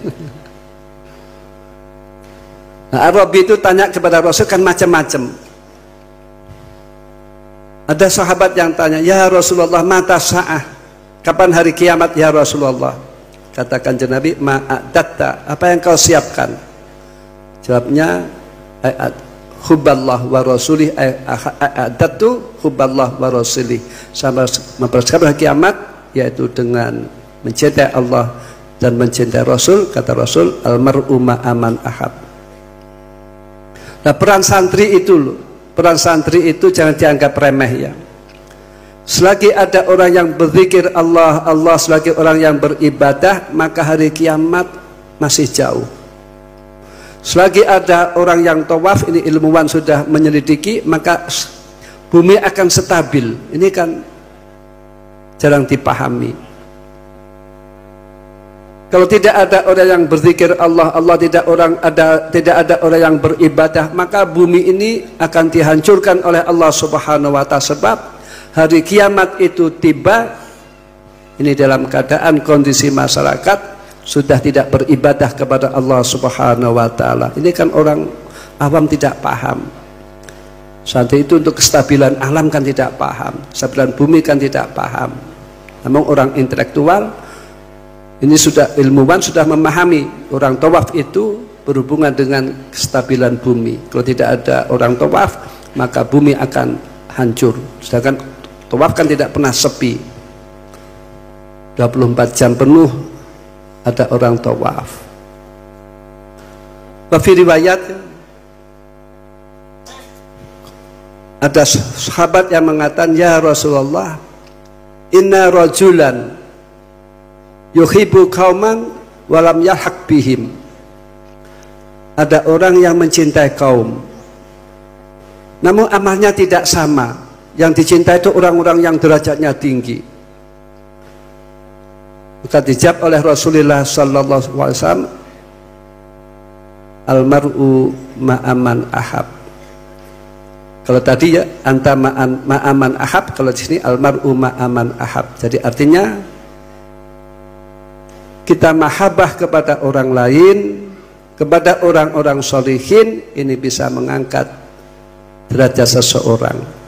Nah, A'rabi itu tanya kepada Rasul kan macam-macam. Ada sahabat yang tanya, ya Rasulullah, mata sa'ah, kapan hari kiamat ya Rasulullah? Katakan Nabi, ma'adatta, apa yang kau siapkan? Jawabnya, hubballah wa rasulih, a'adattu hubballah wa rasulih. Sama mempersiapkan hari kiamat, yaitu dengan mencintai Allah dan mencintai Rasul. Kata Rasul, almar'u ma'aman ahab. Nah, peran santri itu loh, peran santri itu jangan dianggap remeh ya. Selagi ada orang yang berzikir Allah, selagi orang yang beribadah, maka hari kiamat masih jauh. Selagi ada orang yang tawaf, ini ilmuwan sudah menyelidiki, maka bumi akan stabil. Ini kan jarang dipahami. Kalau tidak ada orang yang berzikir Allah, tidak ada orang yang beribadah, maka bumi ini akan dihancurkan oleh Allah Subhanahu wa Ta'ala. Sebab hari kiamat itu tiba, ini dalam keadaan kondisi masyarakat sudah tidak beribadah kepada Allah Subhanahu wa Ta'ala. Ini kan orang awam tidak paham. Saat itu untuk kestabilan alam kan tidak paham, kestabilan bumi kan tidak paham. Namun orang intelektual, ini sudah ilmuwan sudah memahami orang tawaf itu berhubungan dengan kestabilan bumi. Kalau tidak ada orang tawaf, maka bumi akan hancur. Sedangkan tawaf kan tidak pernah sepi. 24 jam penuh ada orang tawaf. Wafi riwayat ada sahabat yang mengatakan, ya Rasulullah, inna rajulan yuhibbu qauman walam yalhaq bihim. Ada orang yang mencintai kaum, namun amalnya tidak sama. Yang dicintai itu orang-orang yang derajatnya tinggi. Maka dijawab oleh Rasulullah sallallahu alaihi wasallam, almar'u ma'aman ahab. Kalau tadi ya anta ma'aman ahab, kalau di sini almar'u ma'aman ahab. Jadi artinya kita mahabbah kepada orang lain, kepada orang-orang sholihin, ini bisa mengangkat derajat seseorang.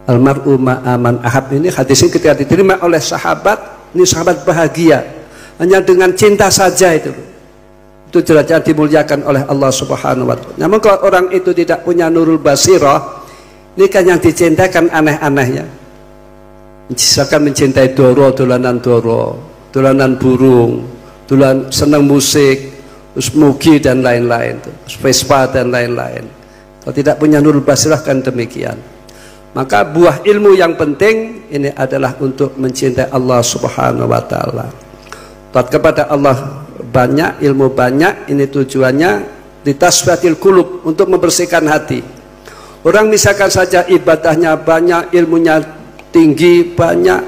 Almar'u ma'aman ahab, ini hadis ini ketika diterima oleh sahabat, ini sahabat bahagia. Hanya dengan cinta saja itu derajat dimuliakan oleh Allah Subhanahu wa Ta'ala. Namun kalau orang itu tidak punya nurul basirah, ini kan yang dicintakan aneh-anehnya. Misalkan mencintai dolanan burung, senang musik, mugi dan lain-lain, Vespa dan lain-lain. Kalau tidak punya nurul basirah kan demikian. Maka buah ilmu yang penting ini adalah untuk mencintai Allah Subhanahu wa Ta'ala. Taat kepada Allah banyak, ilmu banyak, ini tujuannya litasfiyatil qulub, untuk membersihkan hati. Orang misalkan saja ibadahnya banyak, ilmunya tinggi banyak,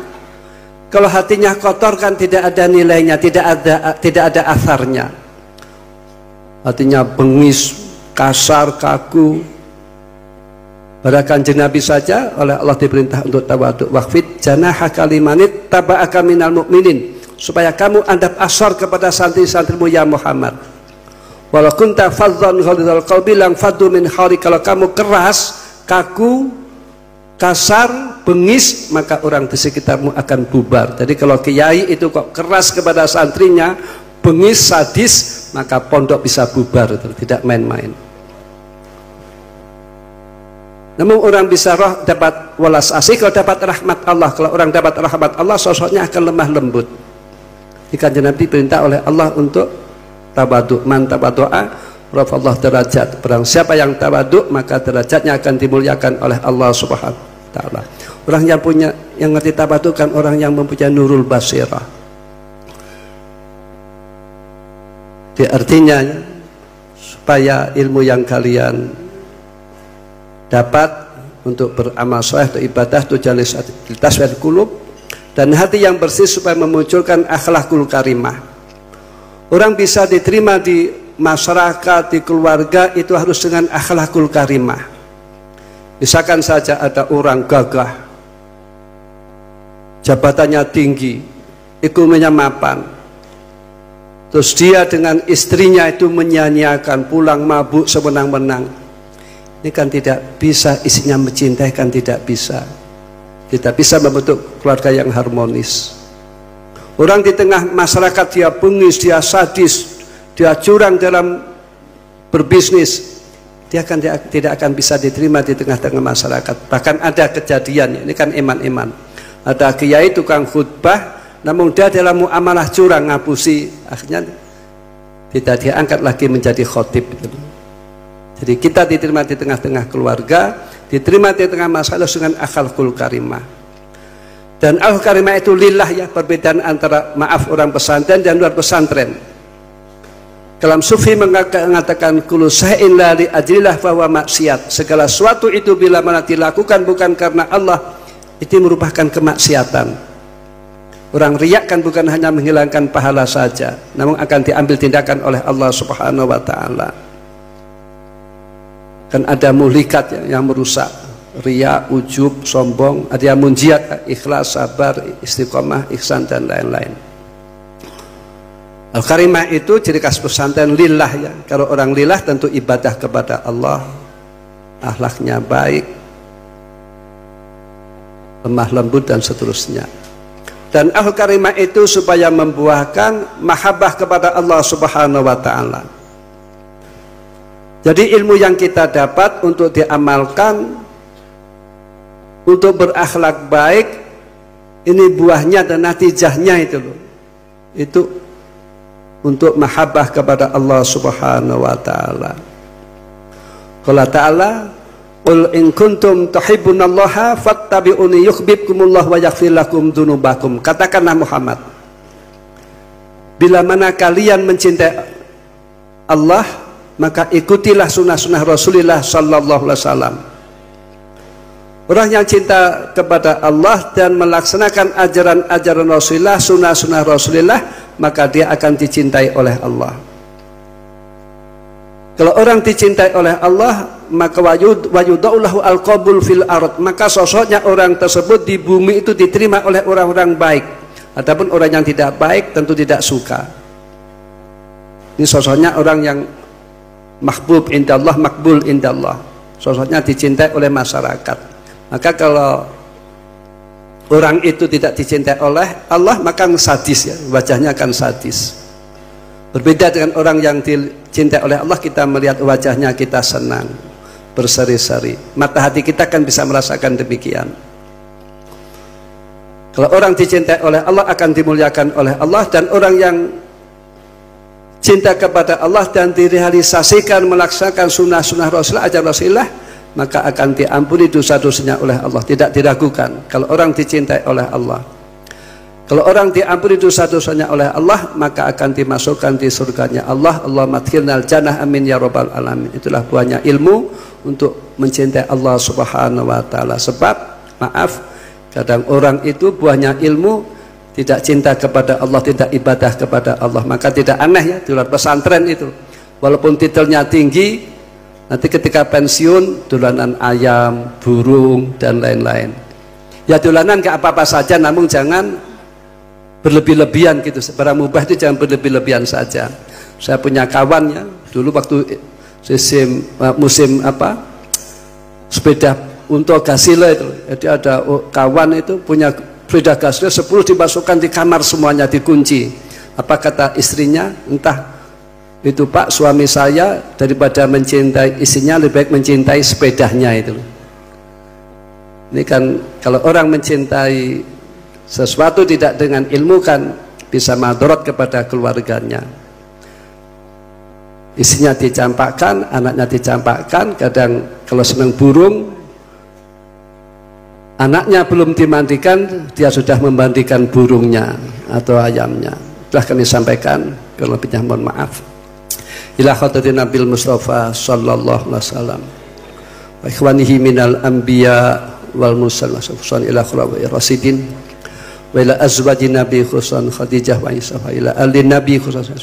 kalau hatinya kotor kan tidak ada nilainya, tidak ada asarnya. Hatinya bengis, kasar, kaku. Pada Kanjeng Nabi saja oleh Allah diperintah untuk tawadhu, waqfid janahaka limanit taba'aka minal mu'minin, supaya kamu adab asar kepada santri-santrimu ya Muhammad. Walau kunta fadhan ghalidhal qalbi lang faddu min hawli, kalau kamu keras, kaku, kasar, bengis, maka orang di sekitarmu akan bubar. Jadi kalau kiai itu kok keras kepada santrinya, bengis, sadis, maka pondok bisa bubar, tidak main-main. Namun orang bisa roh dapat walas asih kalau dapat rahmat Allah. Kalau orang dapat rahmat Allah, sosoknya akan lemah lembut. Jika Nabi perintah oleh Allah untuk tawadhu. Man tawadhu'a rafa'allahu derajat. Barang siapa yang tawadhu, maka derajatnya akan dimuliakan oleh Allah Subhanahu wa taala. Orang yang ngerti tawadhu kan orang yang mempunyai nurul basirah. Artinya supaya ilmu yang kalian dapat untuk beramal soleh atau ibadah tujalis taswir kulub dan hati yang bersih supaya memunculkan akhlakul karimah. Orang bisa diterima di masyarakat, di keluarga itu harus dengan akhlakul karimah. Misalkan saja ada orang gagah, jabatannya tinggi, ekonominya mapan, terus dia dengan istrinya itu menyanyiakan, pulang mabuk semenang-menang. Ini kan tidak bisa, isinya mencintai kan tidak bisa. Tidak bisa membentuk keluarga yang harmonis. Orang di tengah masyarakat dia bengis, dia sadis, dia curang dalam berbisnis, dia tidak akan bisa diterima di tengah-tengah masyarakat. Bahkan ada kejadian, ini kan iman-iman. Ada kiai tukang khutbah, namun dia dalam muamalah curang, ngapusi, akhirnya tidak diangkat lagi menjadi khotib. Jadi kita diterima di tengah-tengah keluarga, diterima di tengah masalah dengan akhlakul karimah. Dan akhlakul karimah itu lillah ya, perbedaan antara maaf orang pesantren dan luar pesantren. Kalam sufi mengatakan kullu syai'in la li ajlillah fa huwa maksiat. Segala sesuatu itu bila mana dilakukan bukan karena Allah, itu merupakan kemaksiatan. Orang riak kan bukan hanya menghilangkan pahala saja, namun akan diambil tindakan oleh Allah Subhanahu wa taala. Kan ada muhlikat yang merusak, riya, ujub, sombong, ada yang munjiat, ikhlas, sabar, istiqomah, ihsan dan lain-lain. Al-karimah itu ciri khas pesantren lillah ya. Kalau orang lillah tentu ibadah kepada Allah, akhlaknya baik, lemah lembut dan seterusnya. Dan al-karimah itu supaya membuahkan mahabbah kepada Allah Subhanahu wa taala. Jadi ilmu yang kita dapat untuk diamalkan, untuk berakhlak baik, ini buahnya dan natijahnya itu loh. Itu untuk mahabbah kepada Allah Subhanahu wa taala. Qala ta'ala, qul in kuntum tuhibbunallaha fattabi'uni yuhibbukumullah wa yaghfir lakum dzunubakum. Katakanlah Muhammad, bila mana kalian mencintai Allah, maka ikutilah sunnah-sunnah Rasulullah sallallahu alaihi wasallam. Orang yang cinta kepada Allah dan melaksanakan ajaran-ajaran Rasulullah, sunnah-sunnah Rasulullah, maka dia akan dicintai oleh Allah. Kalau orang dicintai oleh Allah, maka wayudaulahu al-qabul fil ard, maka sosoknya orang tersebut di bumi itu diterima oleh orang-orang baik. Adapun orang yang tidak baik tentu tidak suka. Ini sosoknya orang yang mahbub indallah, makbul indallah, sosoknya dicintai oleh masyarakat. Maka kalau orang itu tidak dicintai oleh Allah, maka sadis ya, wajahnya akan sadis. Berbeda dengan orang yang dicintai oleh Allah, kita melihat wajahnya kita senang, berseri-seri, mata hati kita kan bisa merasakan demikian. Kalau orang dicintai oleh Allah akan dimuliakan oleh Allah, dan orang yang cinta kepada Allah dan direalisasikan melaksanakan sunnah-sunnah Rasulullah, ajaran Rasulullah, maka akan diampuni dosa-dosanya oleh Allah, tidak diragukan. Kalau orang dicintai oleh Allah, kalau orang diampuni dosa-dosanya oleh Allah, maka akan dimasukkan di surganya Allah. Allahumma adkhilnal jannah, amin ya rabbal alamin. Itulah buahnya ilmu untuk mencintai Allah Subhanahu wa taala. Sebab maaf, kadang orang itu buahnya ilmu tidak cinta kepada Allah, tidak ibadah kepada Allah. Maka tidak aneh ya, di luar pesantren itu walaupun titelnya tinggi, nanti ketika pensiun dolanan ayam, burung dan lain-lain. Ya dolanan gak apa-apa saja, namun jangan berlebih-lebihan gitu. Barang mubah itu jangan berlebih-lebihan saja. Saya punya kawan ya, dulu waktu musim sepeda untuk gasile itu, jadi ada kawan itu punya sepeda gasnya 10 dimasukkan di kamar semuanya, dikunci. Apa kata istrinya? Entah. Itu Pak, suami saya daripada mencintai istrinya lebih baik mencintai sepedanya itu. Ini kan kalau orang mencintai sesuatu tidak dengan ilmu kan bisa madarat kepada keluarganya. Istrinya dicampakkan, anaknya dicampakkan. Kadang kalau senang burung, anaknya belum dimandikan, dia sudah memandikan burungnya atau ayamnya. Telah kami sampaikan, kalau lebihnya mohon maaf. Ila khadratin Nabil Mustafa sallallahu alaihi wasallam wa ikhwanihi minal anbiya wal mursalin ila khulafa'i rasyidin wa ila azwajin nabi khususan Khadijah wa Isa wa ila ali nabi khususan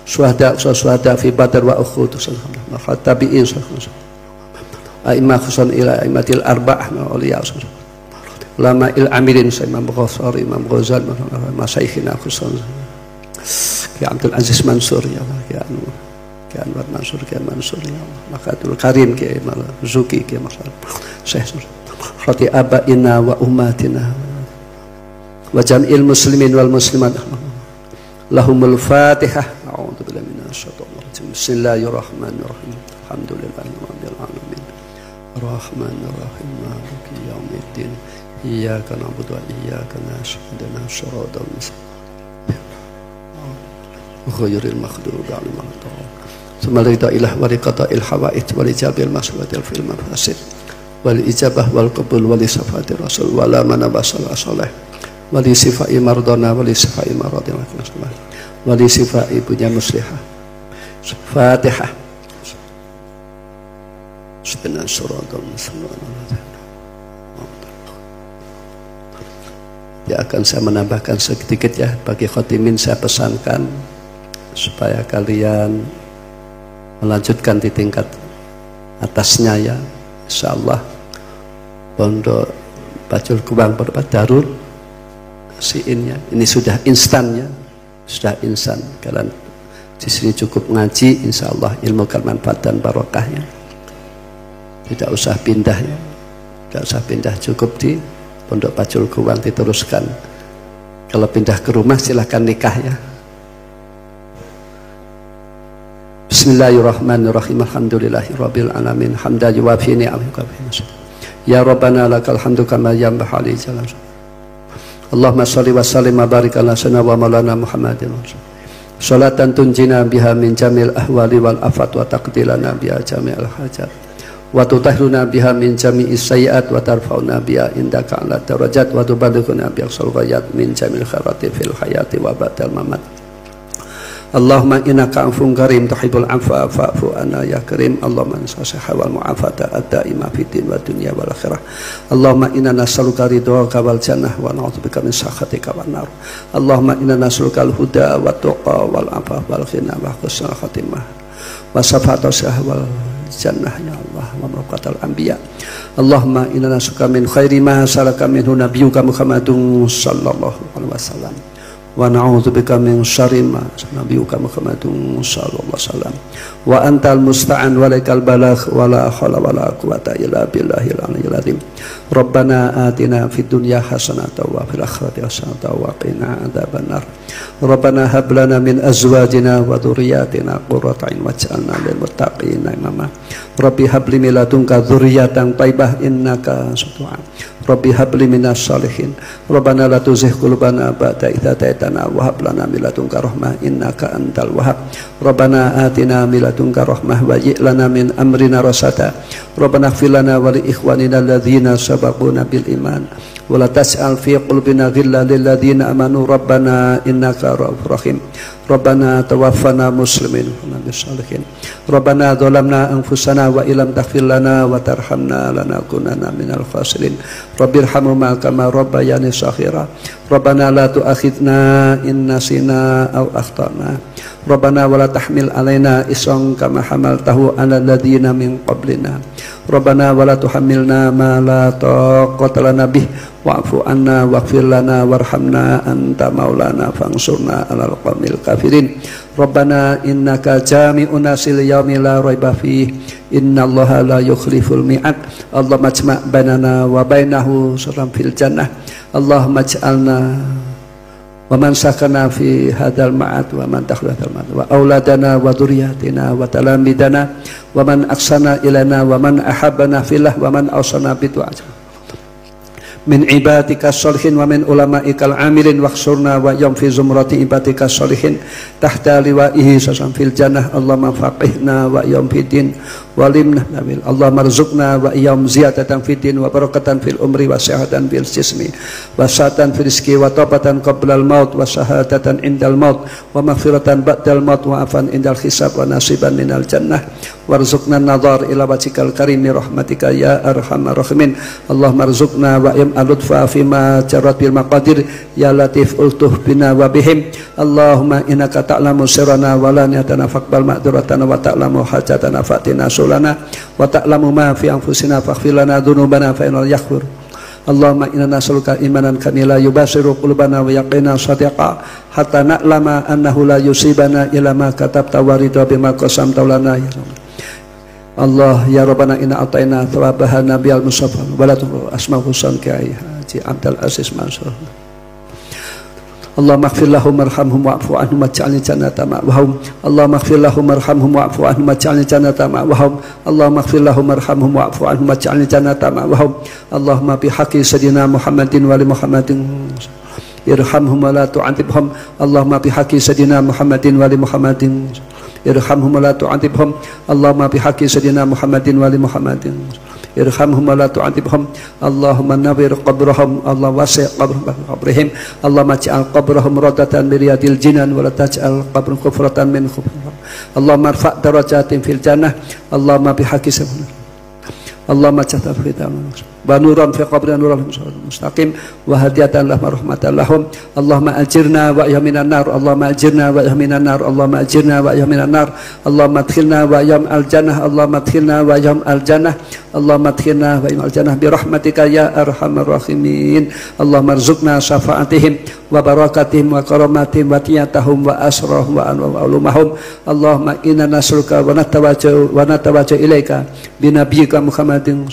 syuhada fi badar wa uhud khususan tabi'in khususan a'immah khususan ila a'immatil arba'ah wa awliya ulama il amirin Imam Ghazali Imam Ghazali masyayikhina khususan ya Abdul Aziz Mansur ya Allah, ya Anwar, ya Anwar Mansur, ya Mansur ya Allah, Makatul Karim, ya Zuki, ya Masyar, Syekh Khati abaina wa ummatina wa jam'il muslimin wal muslimat lahumul fatihah. A'udzu billahi minasy syaithanir rajim. Bismillahirrahmanirrahim. Alhamdulillahi rabbil alamin. Arrahmanir rahim. Maliki yaumiddin. Iyyaka na'budu wa iyyaka nasta'in. Shiratal mustaqim. Ghairil maghdubi 'alaihim waladdallin. Tsumma la ilaha illa qata'il hawaij wal ijabil mas'alatil fil mafasid wal ijabah wal qabul wal sifati rasul wala manabasal salih wal sifai mardana wal sifai maradina wal sifai punya muslihah. Fatihah. Subhanallah. Ya, akan saya menambahkan sedikit ya, bagi khotimin saya pesankan supaya kalian melanjutkan di tingkat atasnya ya, insyaallah. Pondok Bajul Kubang Pondok Darul Siinnya ini sudah instan ya, sudah instan. Kalian di sini cukup ngaji, insyaallah ilmu bermanfaat dan barokahnya. Tidak usah pindah ya, tidak usah pindah, cukup di Pondok Bajul Kubang diteruskan. Kalau pindah ke rumah silahkan nikah ya. Bismillahirrahmanirrahim. Alhamdulillahirabbil alamin. Hamdan yuwafi ni'amahu. Ya Rabbana lakal hamdu kama yanbaghi li jalali. Allahumma shalli wa sallim wa barik ala sayyidina wa maulana Muhammadin. Salatan tunjina biha min jamil ahwali wal afat wa taqdilana biha jami'al hajat wa tutahhiruna biha min jami'is sayyi'at wa tarfa'una biha indaka ala darajat wa tuballighuna biha ghayat min jamil khairati fil hayati wa ba'dal mamat. Allahumma innaka afuwwun karim tuhibbul afwa fa'fu anna ya karim. Allahumma nas'aluka wal mu'afata ad-daimah fid din wa dunya wal akhirah. Allahumma inna nas'aluka ridhaka wal jannah wa na'udzubika min sakhatika wan nar. Allahumma inna nas'aluka al-huda wat tuqa wal afaf wal ghina wa husnul khatimah wa safata wal jannah ya Allah wa barakatul anbiya. Allahumma inna nas'aluka min khairi ma salaka minhu nabiyyuka Muhammadun sallallahu alaihi wasallam wa na'udzubika min syarri ma nabiyyuka Muhammadun sallallahu alaihi wasallam wa antal musta'an wa lakal balagh wa la haula wa la quwwata illa billahil aliyyil azim. Rabbana atina fid dunya hasanatan wa fil akhirati hasanatan wa qina adzabannar. Rabbana hab lana min azwajina wa dhurriyyatina qurrata a'yun waj'alna lil muttaqina imama. Rabbi hab li min ladunka dzurriyyatan thayyibah innaka sami'ud. Rabbi habli minas salihin. Rabbana la tuzigh qulubana ba'da idh hadaitana wa hab lana min ladunka rahmah innaka antal wahhab. Rabbana atina min ladunka rahmah wa hab lana min amrina rasada. Rabbana ighfir lana wa li ikhwanina alladzina sabaquna bil iman wa la tas'al fi qulubina ghillan lil ladzina amanu rabbana innaka ra'ufur rahim. Rabbana tawaffana muslimin wa bis salihin. Rabbana zalamna anfusana wa illam taghfir lana wa tarhamna lanakunanna minal khasirin. Rabbirhamhuma kama rabbayani shaghira. Rabbana la tu'akhidna in nasina aw akhtana. Rabbana wa la tahmil alaina isran kama hamaltahu 'alal ladzina min qablina. Rabbana wa la tuhammilna ma la taqata lana bih wa'fu anna waghfir lana warhamna anta maulana fansurna 'alal qaumil kafirin. Rabbana innaka jami'un nasil yaumi la raiba fihi innallaha la yukhliful mi'ad. Allahumma ijma' bainana wa bainahu salam fil jannah. Allahumma ij'alna wa man sakana fi hadzal ma'ad wa man dakhla hadzal ma'ad wa auladana wa dzurriyyatina wa talamidana wa man aksana ilana wa man ahabbana fillah wa man awsana bidu'a min ibadika sholihin wa min ulama'ikal amilin waqsurna wa yawm fi zumrati ibadika sholihin tahta liwa'ihi sasam fil jannah. Allahumma faqihna wa yawm fi din walimna nabil. Allahumma rzuqna wa yawm ziyadatan fi din wa barakatan fil umri wa sihatan fil jismi wa sa'atan fil rizqi wa tawbatan qabla al maut wa syahadatan indal maut wa maghfiratan ba'dal maut wa afan indal hisab wa nasiban minal jannah warzuqna an-nadhar ila wajhikal karim rahmatika ya arhamar rahimin. Allahumma rzuqna wa yam al-lutfa fima jarat bil maqadir ya latif ultuh bina wa bihim. Allahumma innaka ta'lamu sirrana wa la niyatana faqbal ma'duratana wa ta'lamu hajatana fatina sulana wa ta'lamu ma fi anfusina faghfir lana dhunubana fa innal yaghfir. Allahumma inna nas'aluka imanan kamila yubashiru qulubana wa yaqina sadiqa hatta na'lama annahu la yusibana illa ma katabta wa ridha bima qasamta lana ya Allah ya Rabbana inna atayna thawabaha nabiyal musafa walatu asma husan kai haji Abdul Aziz Mansur. Allahumma ighfir lahum warhamhum wa'fu anhum waj'alni jannata ma'wahum. Allahumma ighfir lahum warhamhum wa'fu anhum waj'alni jannata ma'wahum. Allahumma ighfir lahum warhamhum wa'fu anhum waj'alni jannata ma'wahum. Allahumma bihaqqi sayyidina Muhammadin wa li Muhammadin irhamhum wa la tu'adzibhum. Allahumma bihaqqi sayyidina Muhammadin wa li Muhammadin irhamhum wa la tu'adzibhum. Allahumma bihaqqi sayyidina Muhammadin wa li Muhammadin irhamhum wa la tu'adzibhum. Allahumma nawwir qabrahum. Allah wasi' qabrahum. Allahumma ij'al qabrahum radatan min riyadil jinan wa la taj'al qabrahum kufratan min kufrihim. Allahumma irfa' darajatin fil jannah. Allahumma bihaqqi sayyidina Allahumma ja'al fitam wa nuran fi qabri nuran mustaqim wa hadiyatan lahum rahmatan lahum. Allahumma ajirna wa yaminan nar. Allahumma ajirna wa yaminan nar. Allahumma ajirna wa yaminan nar. Allahumma adkhilna wa yam al jannah. Allahumma adkhilna wa yam al jannah. Allahumma adkhilna wa yam al jannah bi rahmatika ya arhamar rahimin. Allahumma arzuqna syafa'atihim wa barakatihim wa karamatihim wa tiyatahum wa asrahum wa ulumahum. Allahumma inna nas'aluka wa natawajjahu ilaika bi nabiyyika Muhammadin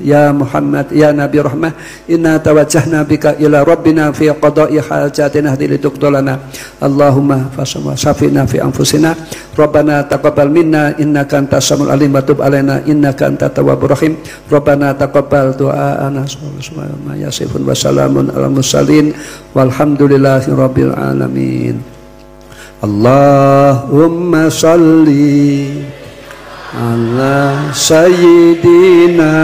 ya Muhammad ya Nabi rahmah inna tawajjahna bika ila rabbina fi qada'i hajatina hadili tuqdalana. Allahumma fasafina fi anfusina Rabbana taqabbal minna innaka antas samiul alim wa tub alaina innaka antat tawwabur rahim. Rabbana taqabbal du'aana subhanallahi yasifun wa salamun alal mursalin walhamdulillahi rabbil alamin. Allahumma shalli ala sayyidina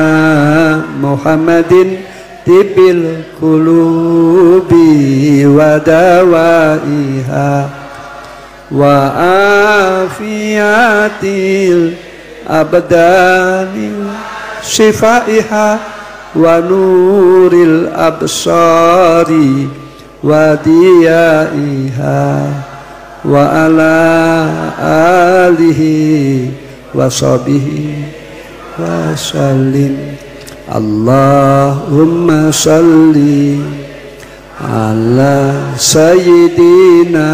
Muhammadin tibil qulubi wa dawaiha wa afiyatil abdani shifaiha wa nuril absari wa diyaiha wa ala alihi wa sahbihi wa sallim. Allahumma salli ala sayyidina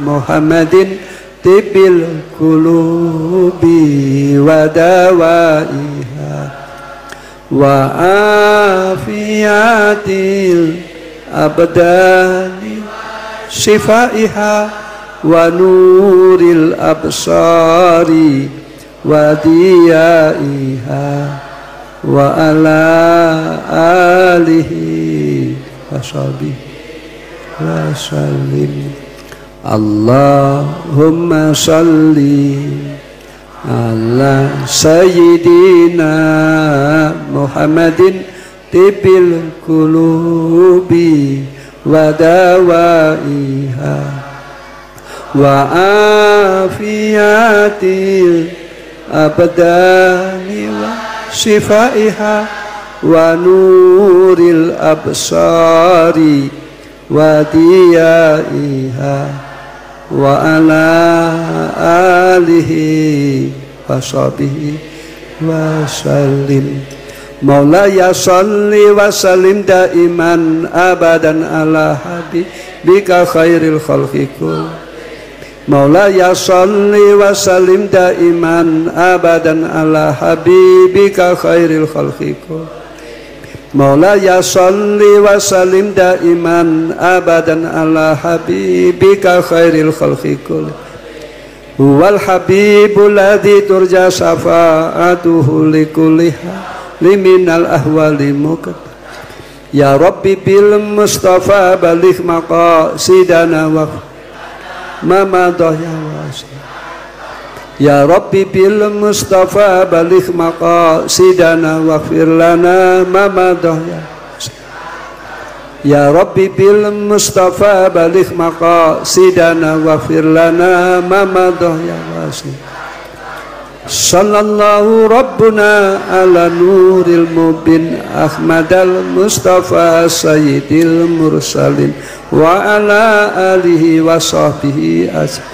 Muhammadin tibil qulubi wa dawaiha wa afiyatil abdani shifaiha wa nuril absari wa diyaiha wa ala alihi wa sahbihi wa sallim. Allahumma salli ala sayyidina Muhammadin tibil qulubi wa dawaiha wa afiyatil abdani wa shifaiha wa nuril absari wa diyaiha wa ala alihi wa sahbihi wa sallim. Maulaya salli wa sallim daiman abadan ala habibika khairil khalqi kullihim. Maulaya salli wa sallim daiman abadan ala habibika khairil khalqi kullihim. Maulaya salli wa sallim daiman abadan ala habibika khairil khalqi kulli wal habibul ladzi turja syafa'atuhu likulliha liminal ahwali mukab. Ya Rabbi bil Mustafa baligh maqasidana wa mamadah ya wasi. Ya Rabbi bil Mustafa baligh maqasidana waghfir lana mamadah ya wasi. Ya Rabbi bil Mustafa baligh maqasidana waghfir lana mamadah ya wasi. Sallallahu Rabbuna ala nuril mubin Ahmadal Mustafa Sayyidil Mursalin wa ala alihi wa sahbihi ajmain.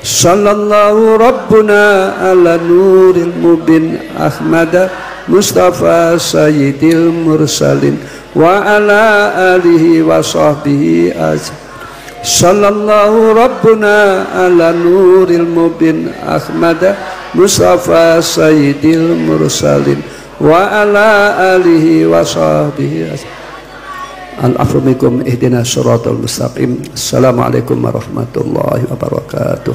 Sallallahu Rabbuna ala nuril mubin Ahmadal Mustafa Sayyidil Mursalin wa ala alihi wa sahbihi ajmain. Sallallahu Rabbuna ala nuril mubin Ahmadal Mustafa Sayyidil Mursalin wa ala alihi wa sahbihi al-afrumikum ihdina suratul mustaqim. Assalamualaikum warahmatullahi wabarakatuh.